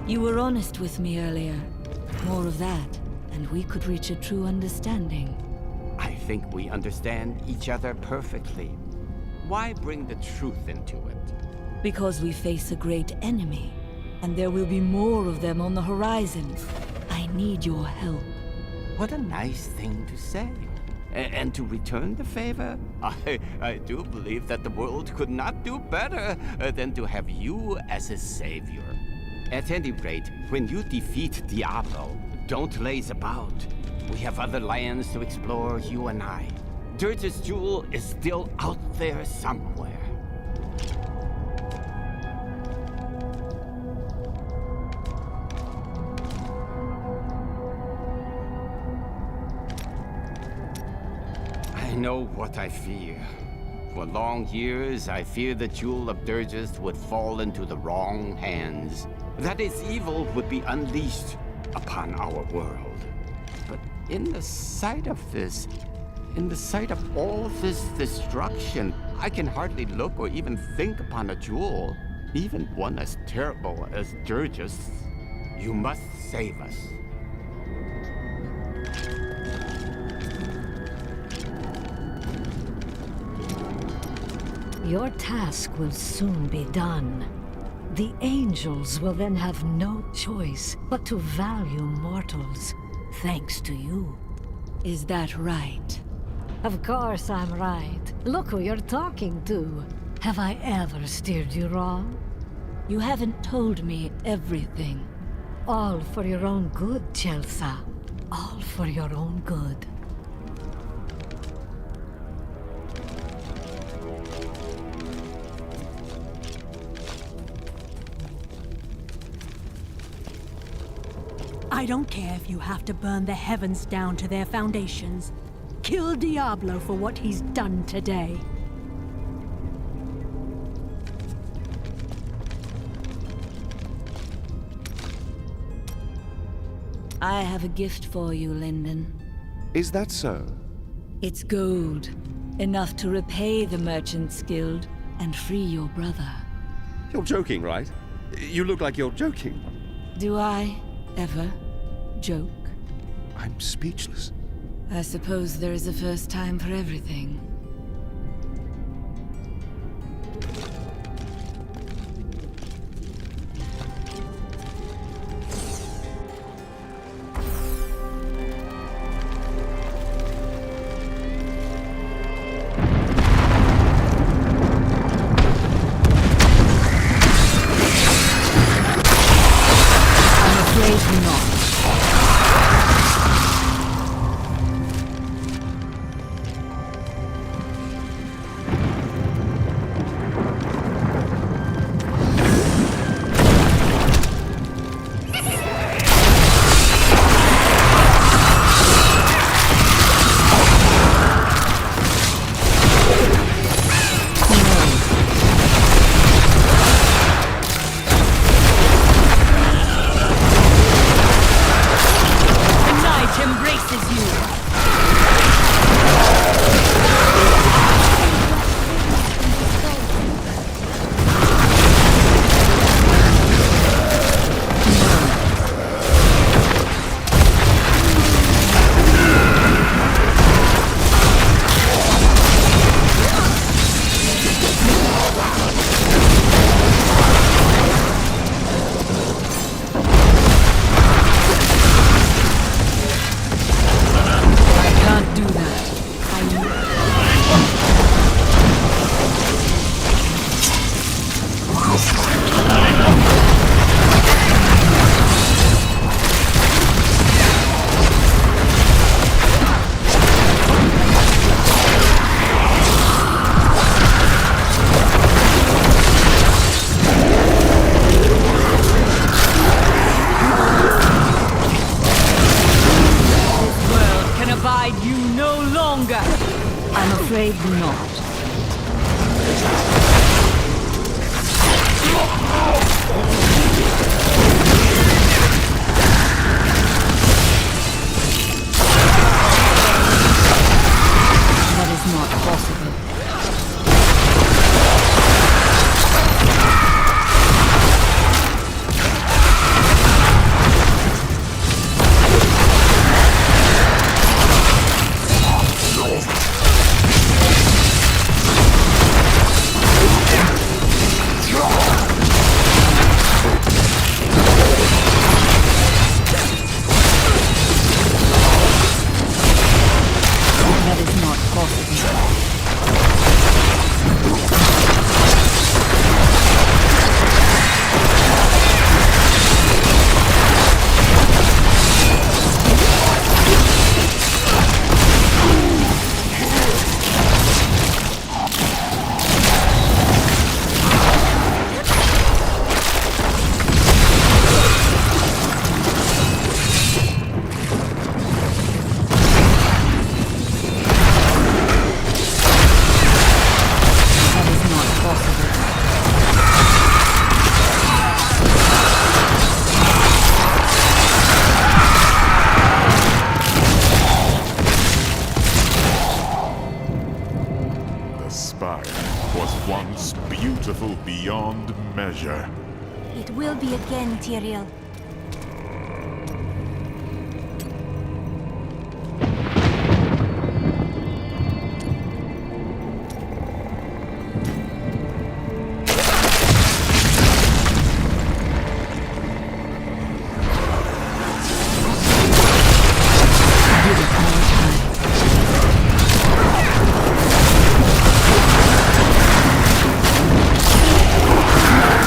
You were honest with me earlier. More of that, and we could reach a true understanding. I think we understand each other perfectly. Why bring the truth into it? Because we face a great enemy, and there will be more of them on the horizon. I need your help. What a nice thing to say. And to return the favor, I do believe that the world could not do better than to have you as a savior. At any rate, when you defeat Diablo, don't laze about. We have other lands to explore, you and I. Dirge's jewel is still out there somewhere. I know what I fear. For long years, I feared the jewel of Dirge's would fall into the wrong hands. That its evil would be unleashed upon our world. But in the sight of all this destruction, I can hardly look or even think upon a jewel, even one as terrible as Dirge's. You must save us. Your task will soon be done. The angels will then have no choice but to value mortals, thanks to you. Is that right? Of course I'm right. Look who you're talking to. Have I ever steered you wrong? You haven't told me everything. All for your own good, Chelsea. All for your own good. I don't care if you have to burn the heavens down to their foundations. Kill Diablo for what he's done today. I have a gift for you, Lyndon. Is that so? It's gold. Enough to repay the Merchants Guild and free your brother. You're joking, right? You look like you're joking. Do I ever joke? I'm speechless. I suppose there is a first time for everything. abide you no longer! I'm afraid not. That is not possible. That is not possible. The spire was once beautiful beyond measure. It will be again, Tyrael.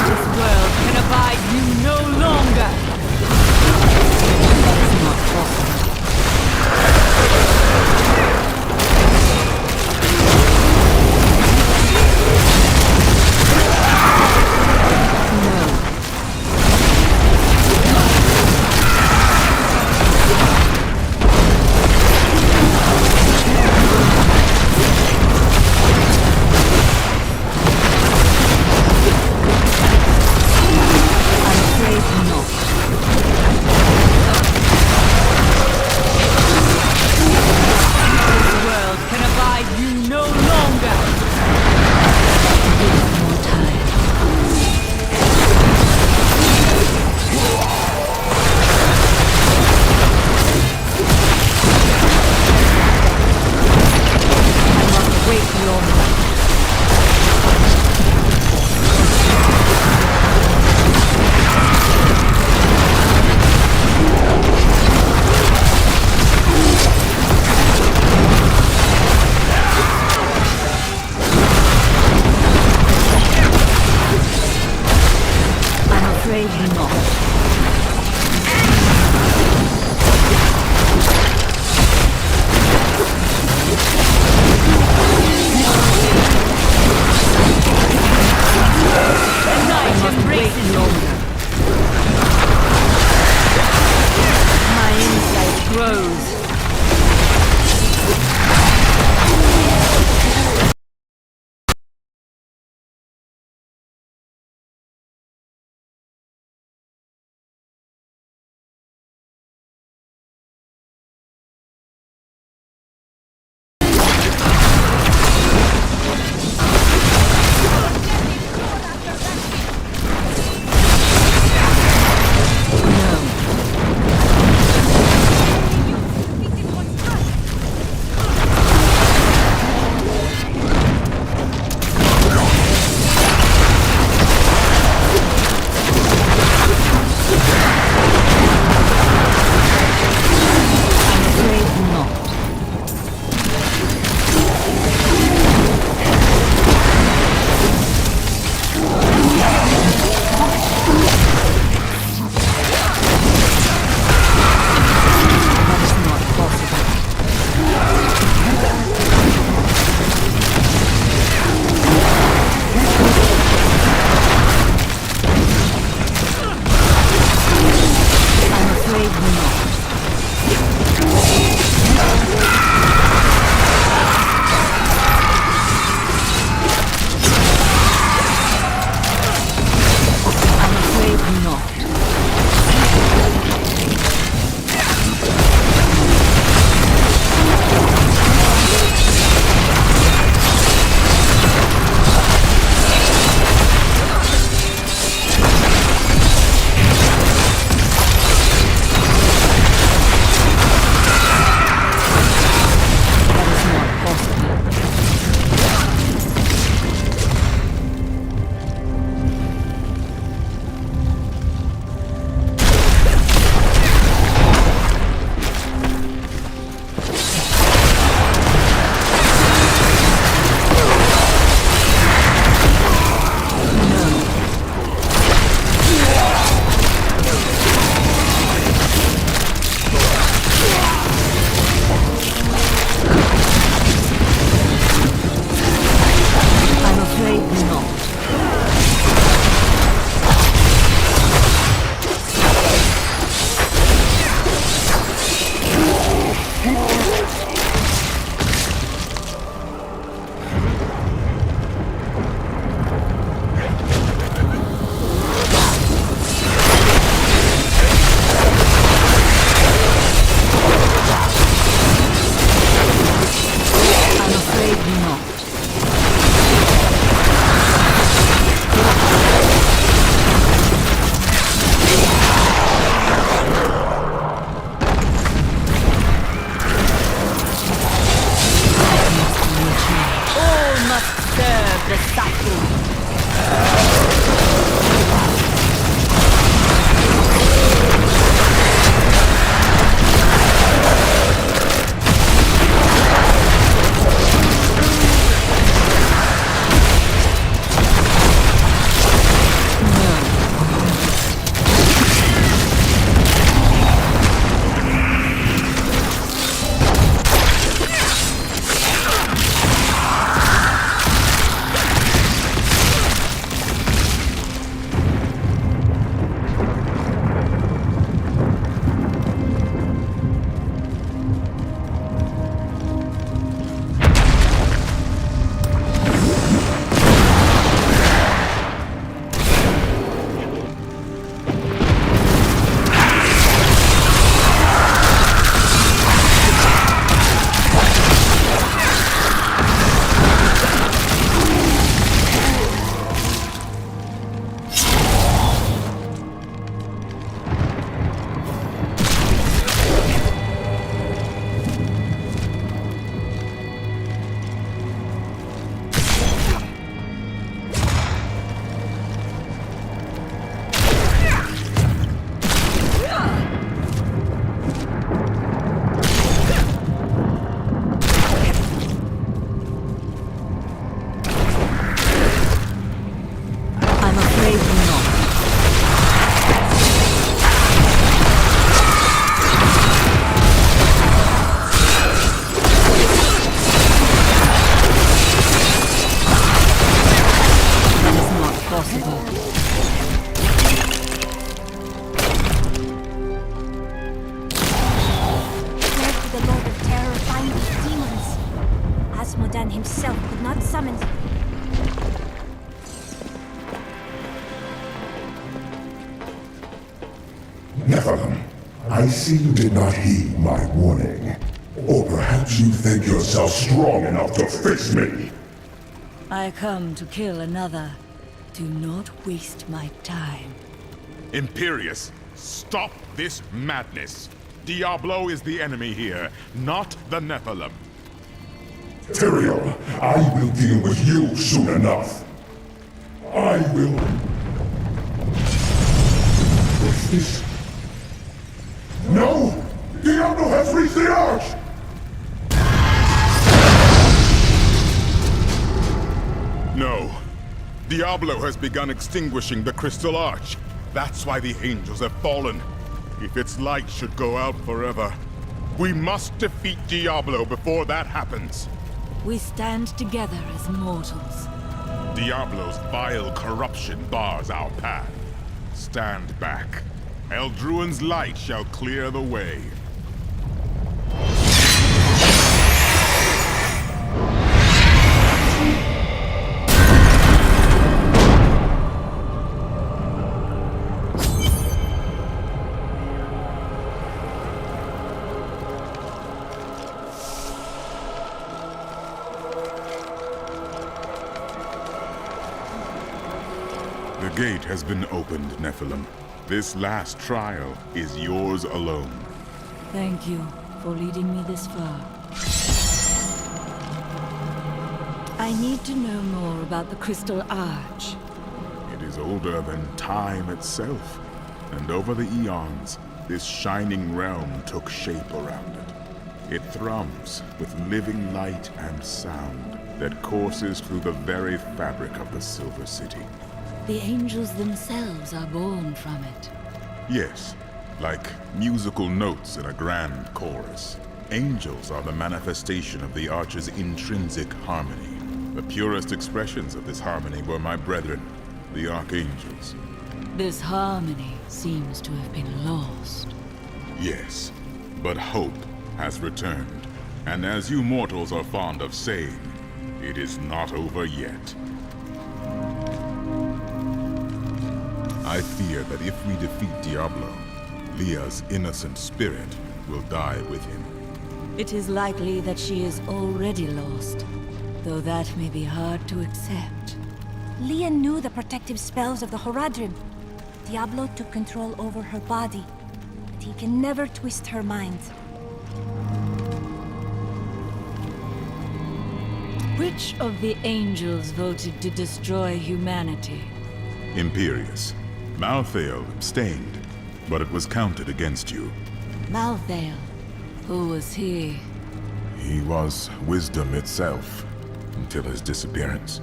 This world can abide you no longer! Modan himself could not summon... Nephilim, I see you did not heed my warning. Or perhaps you think yourself strong enough to face me. I come to kill another. Do not waste my time. Imperius, stop this madness. Diablo is the enemy here, not the Nephilim. Tyrael, I will deal with you soon enough. I will... What's this? No! Diablo has reached the Arch! No. Diablo has begun extinguishing the Crystal Arch. That's why the angels have fallen. If its light should go out forever, we must defeat Diablo before that happens. We stand together as mortals. Diablo's vile corruption bars our path. Stand back. Eldruin's light shall clear the way. The gate has been opened, Nephilim. This last trial is yours alone. Thank you for leading me this far. I need to know more about the Crystal Arch. It is older than time itself, and over the eons, this shining realm took shape around it. It thrums with living light and sound that courses through the very fabric of the Silver City. The angels themselves are born from it. Yes, like musical notes in a grand chorus. Angels are the manifestation of the Arch's intrinsic harmony. The purest expressions of this harmony were my brethren, the Archangels. This harmony seems to have been lost. Yes, but hope has returned. And as you mortals are fond of saying, it is not over yet. I fear that if we defeat Diablo, Leah's innocent spirit will die with him. It is likely that she is already lost, though that may be hard to accept. Leah knew the protective spells of the Horadrim. Diablo took control over her body, but he can never twist her mind. Which of the angels voted to destroy humanity? Imperius. Malthael abstained, but it was counted against you. Malthael. Who was he? He was wisdom itself, until his disappearance.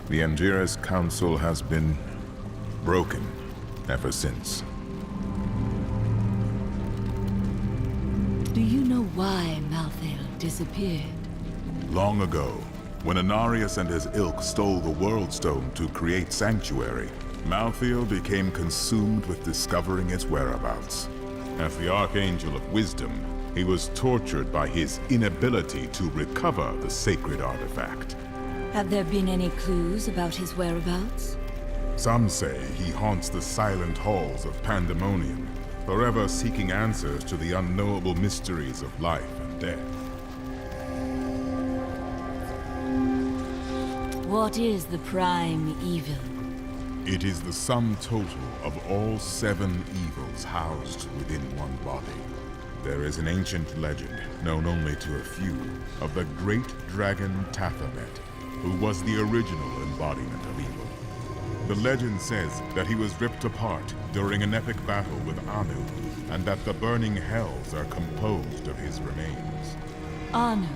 The Angiras Council has been broken ever since. Do you know why Malthael disappeared? Long ago, when Anarius and his ilk stole the World Stone to create Sanctuary, Malthael became consumed with discovering its whereabouts. As the Archangel of Wisdom, he was tortured by his inability to recover the sacred artifact. Have there been any clues about his whereabouts? Some say he haunts the silent halls of Pandemonium, forever seeking answers to the unknowable mysteries of life and death. What is the prime evil? It is the sum total of all 7 evils housed within one body. There is an ancient legend, known only to a few, of the great dragon Tathamet, who was the original embodiment of evil. The legend says that he was ripped apart during an epic battle with Anu, and that the burning hells are composed of his remains. Anu.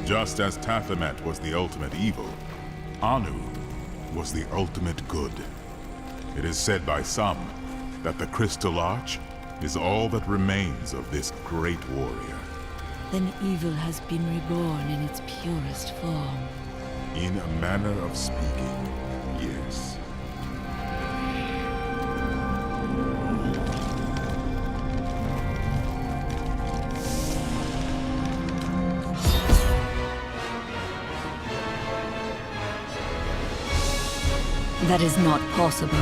Just as Tathamet was the ultimate evil, Anu was the ultimate good. It is said by some that the Crystal Arch is all that remains of this great warrior. Then evil has been reborn in its purest form. In a manner of speaking, yes. That is not possible.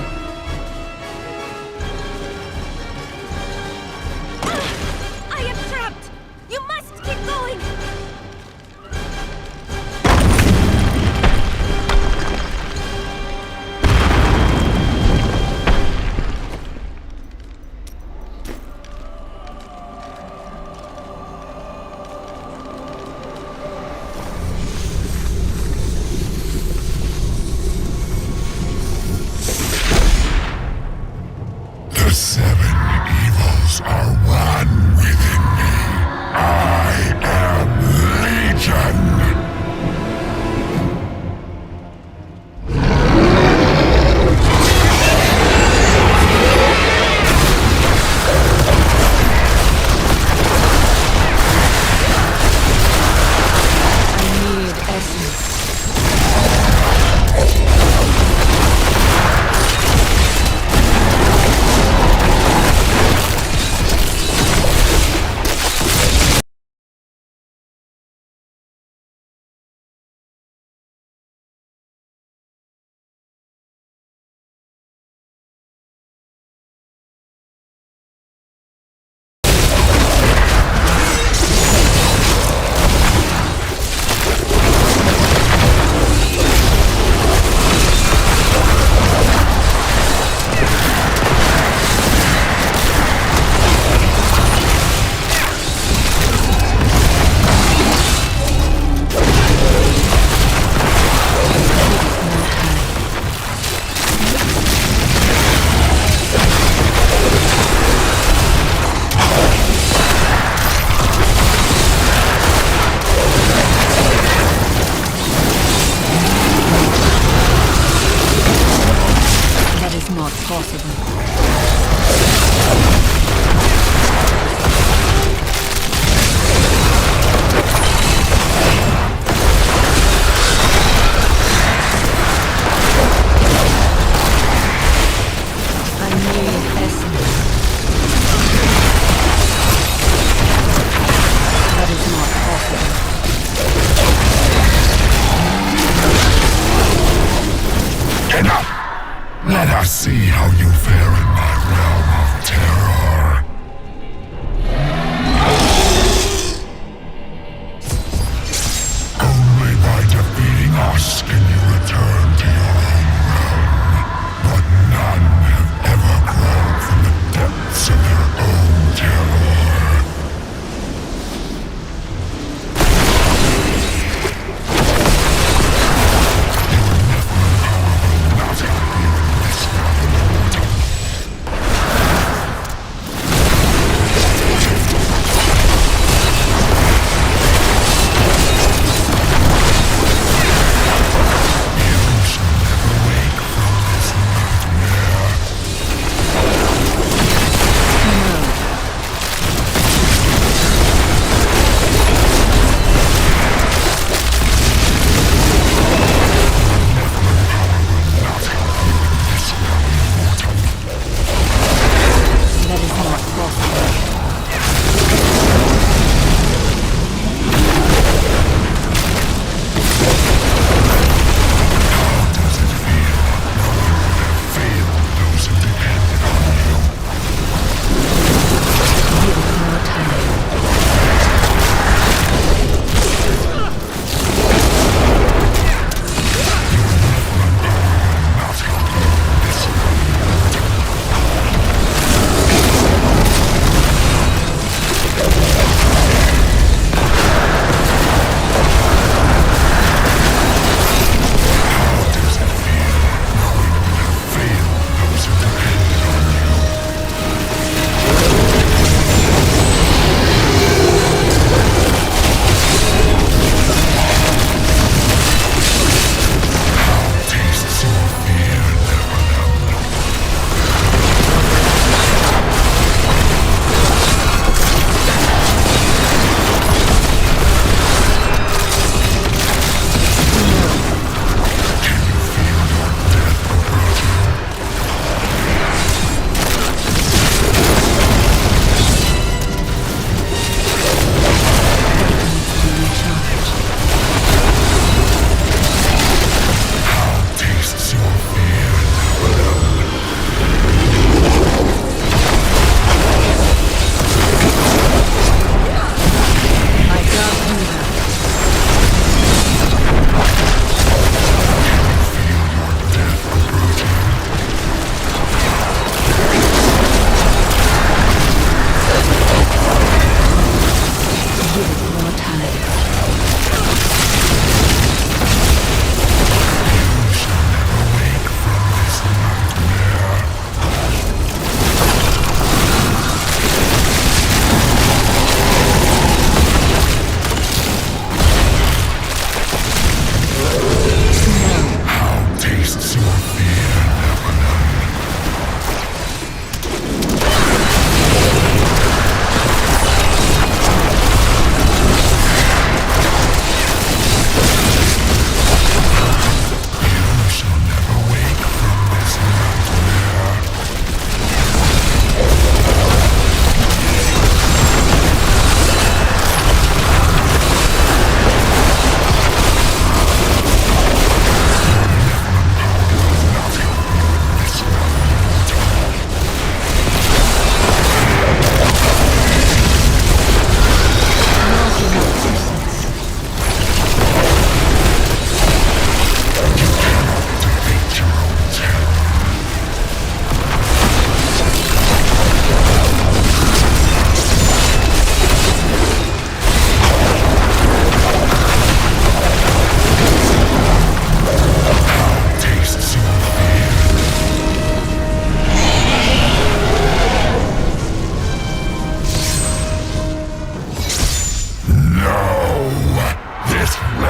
I am trapped! You must keep going!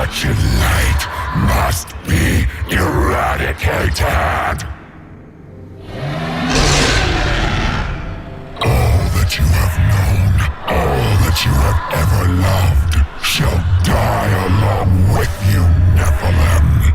wretched light must be eradicated! All that you have known, all that you have ever loved, shall die along with you, Nephilim.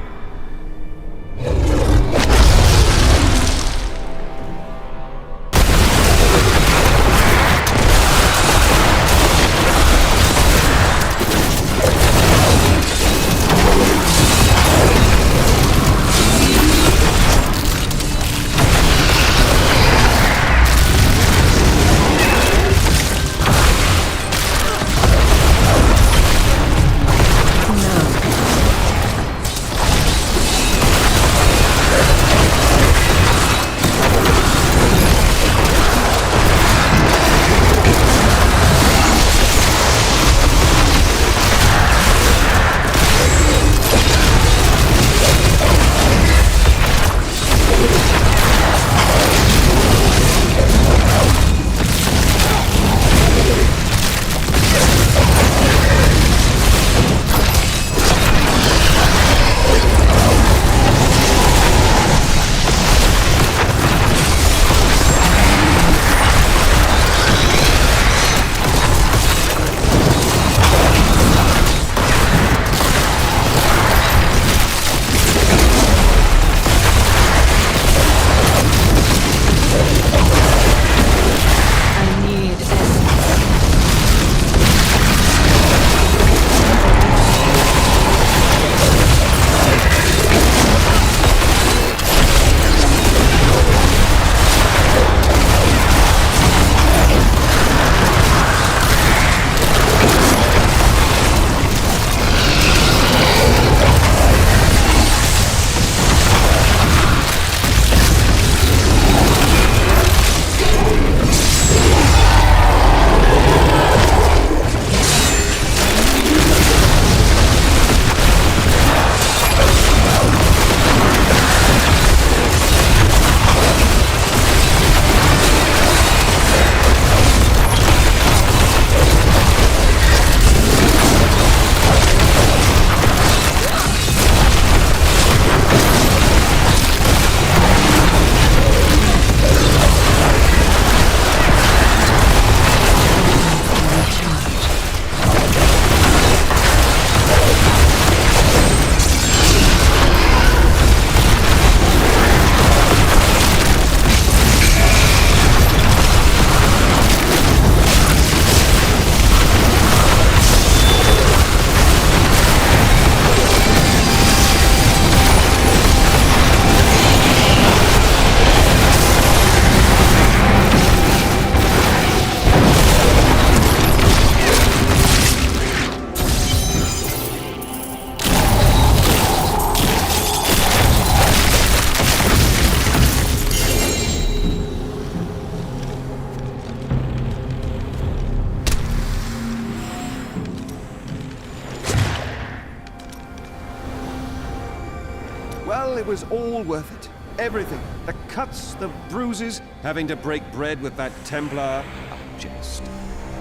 Well, it was all worth it. Everything. The cuts, the bruises, having to break bread with that Templar. Oh, jest.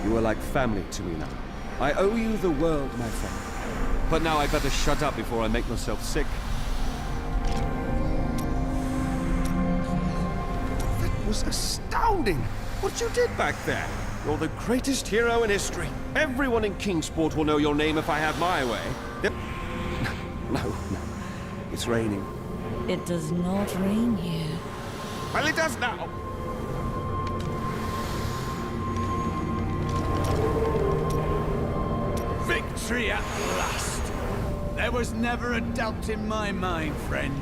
You are like family to me now. I owe you the world, my friend. But now I better shut up before I make myself sick. That was astounding! What you did back there. You're the greatest hero in history. Everyone in Kingsport will know your name if I have my way. Yep. No. It's raining. It does not rain here. Well, it does now. Victory at last! There was never a doubt in my mind, friend.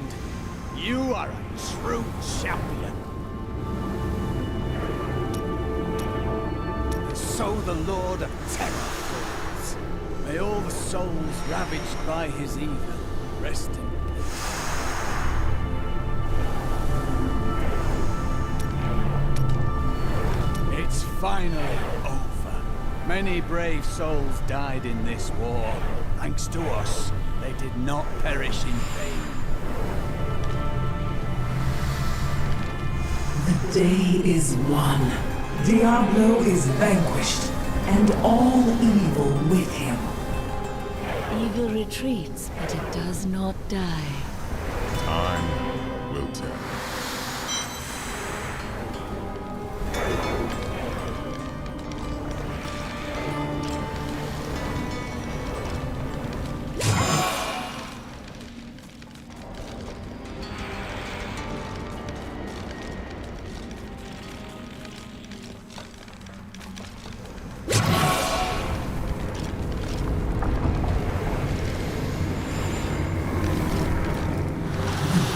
You are a true champion. So the Lord of Terror falls. May all the souls ravaged by his evil rest in peace. It's finally over. Many brave souls died in this war. Thanks to us, they did not perish in vain. The day is won. Diablo is vanquished, and all evil with him. Evil retreats, but it does not die. Time will tell.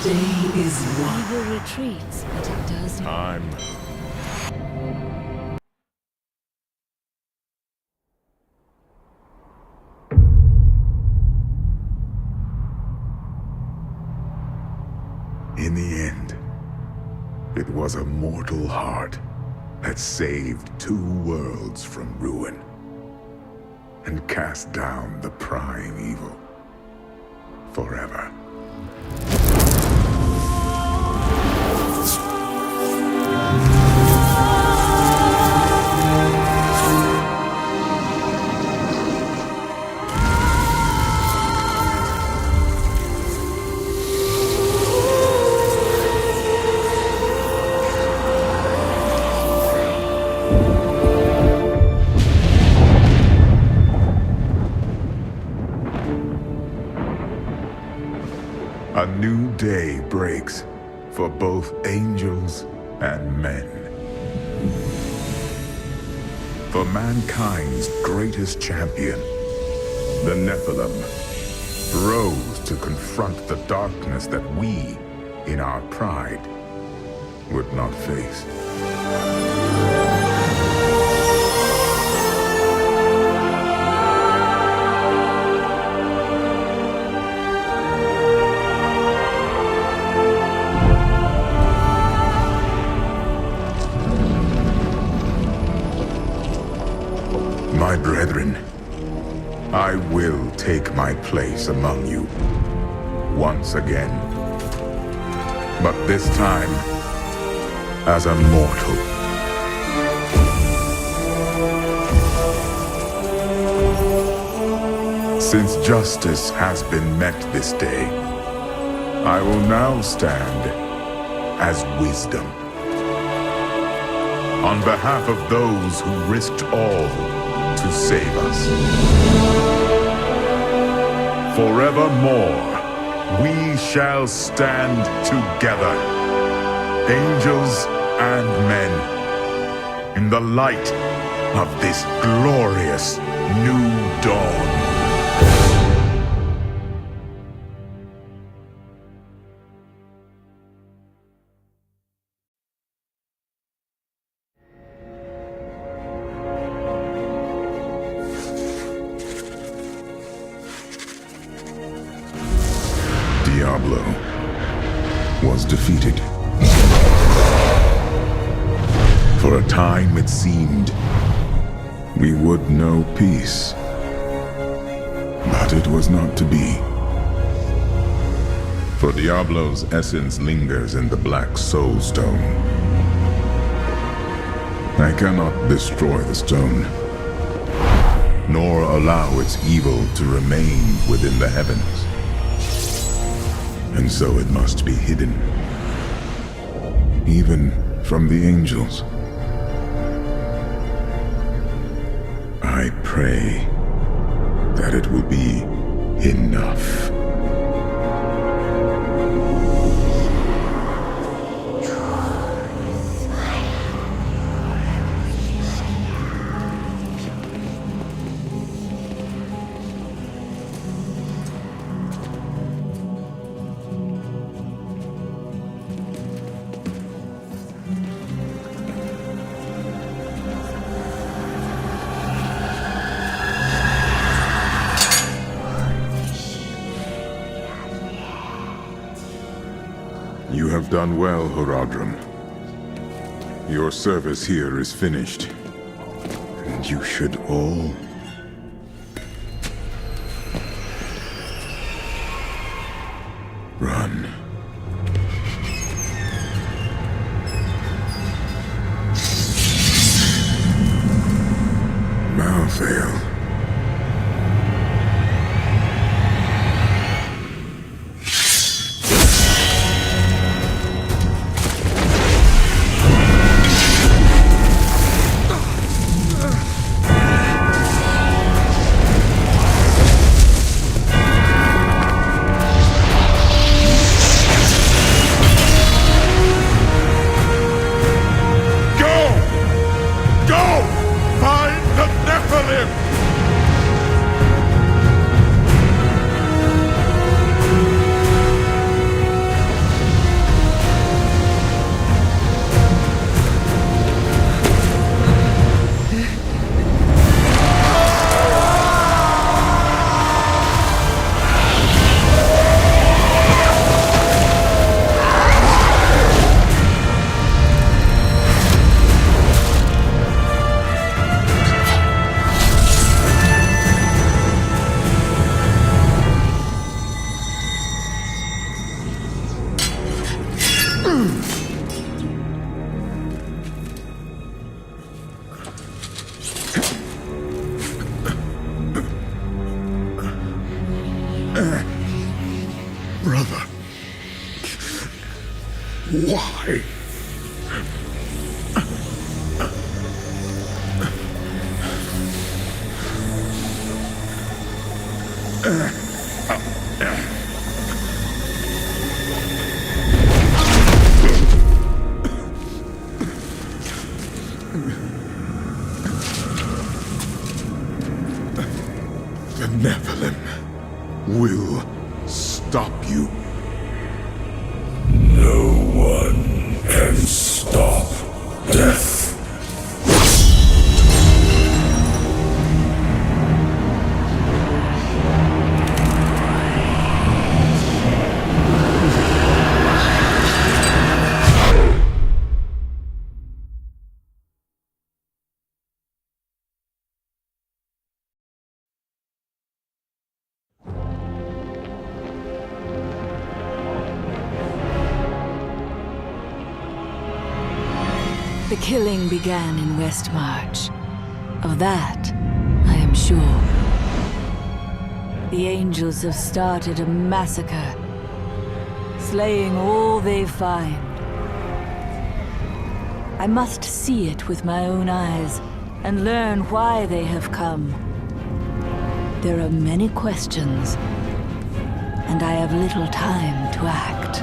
Day is one. Evil retreats, but it does not. Time. In the end, it was a mortal heart that saved 2 worlds from ruin and cast down the prime evil forever. A new day breaks for both angels and men. For mankind's greatest champion, the Nephilim, rose to confront the darkness that we, in our pride, would not face. My brethren, I will take my place among you once again. But this time, as a mortal. Since justice has been met this day, I will now stand as wisdom. On behalf of those who risked all to save us. Forevermore, we shall stand together, angels and men, in the light of this glorious new dawn. Diablo was defeated. For a time it seemed we would know peace. But it was not to be. For Diablo's essence lingers in the Black Soul Stone. I cannot destroy the stone, nor allow its evil to remain within the heavens. And so it must be hidden, even from the angels. I pray that it will be enough. You have done well, Horadrim. Your service here is finished. And you should all run. Malthael. Brother. Why? The Nephilim will stop you. No one can stop death. The killing began in Westmarch. Of that, I am sure. The angels have started a massacre, slaying all they find. I must see it with my own eyes and learn why they have come. There are many questions, and I have little time to act.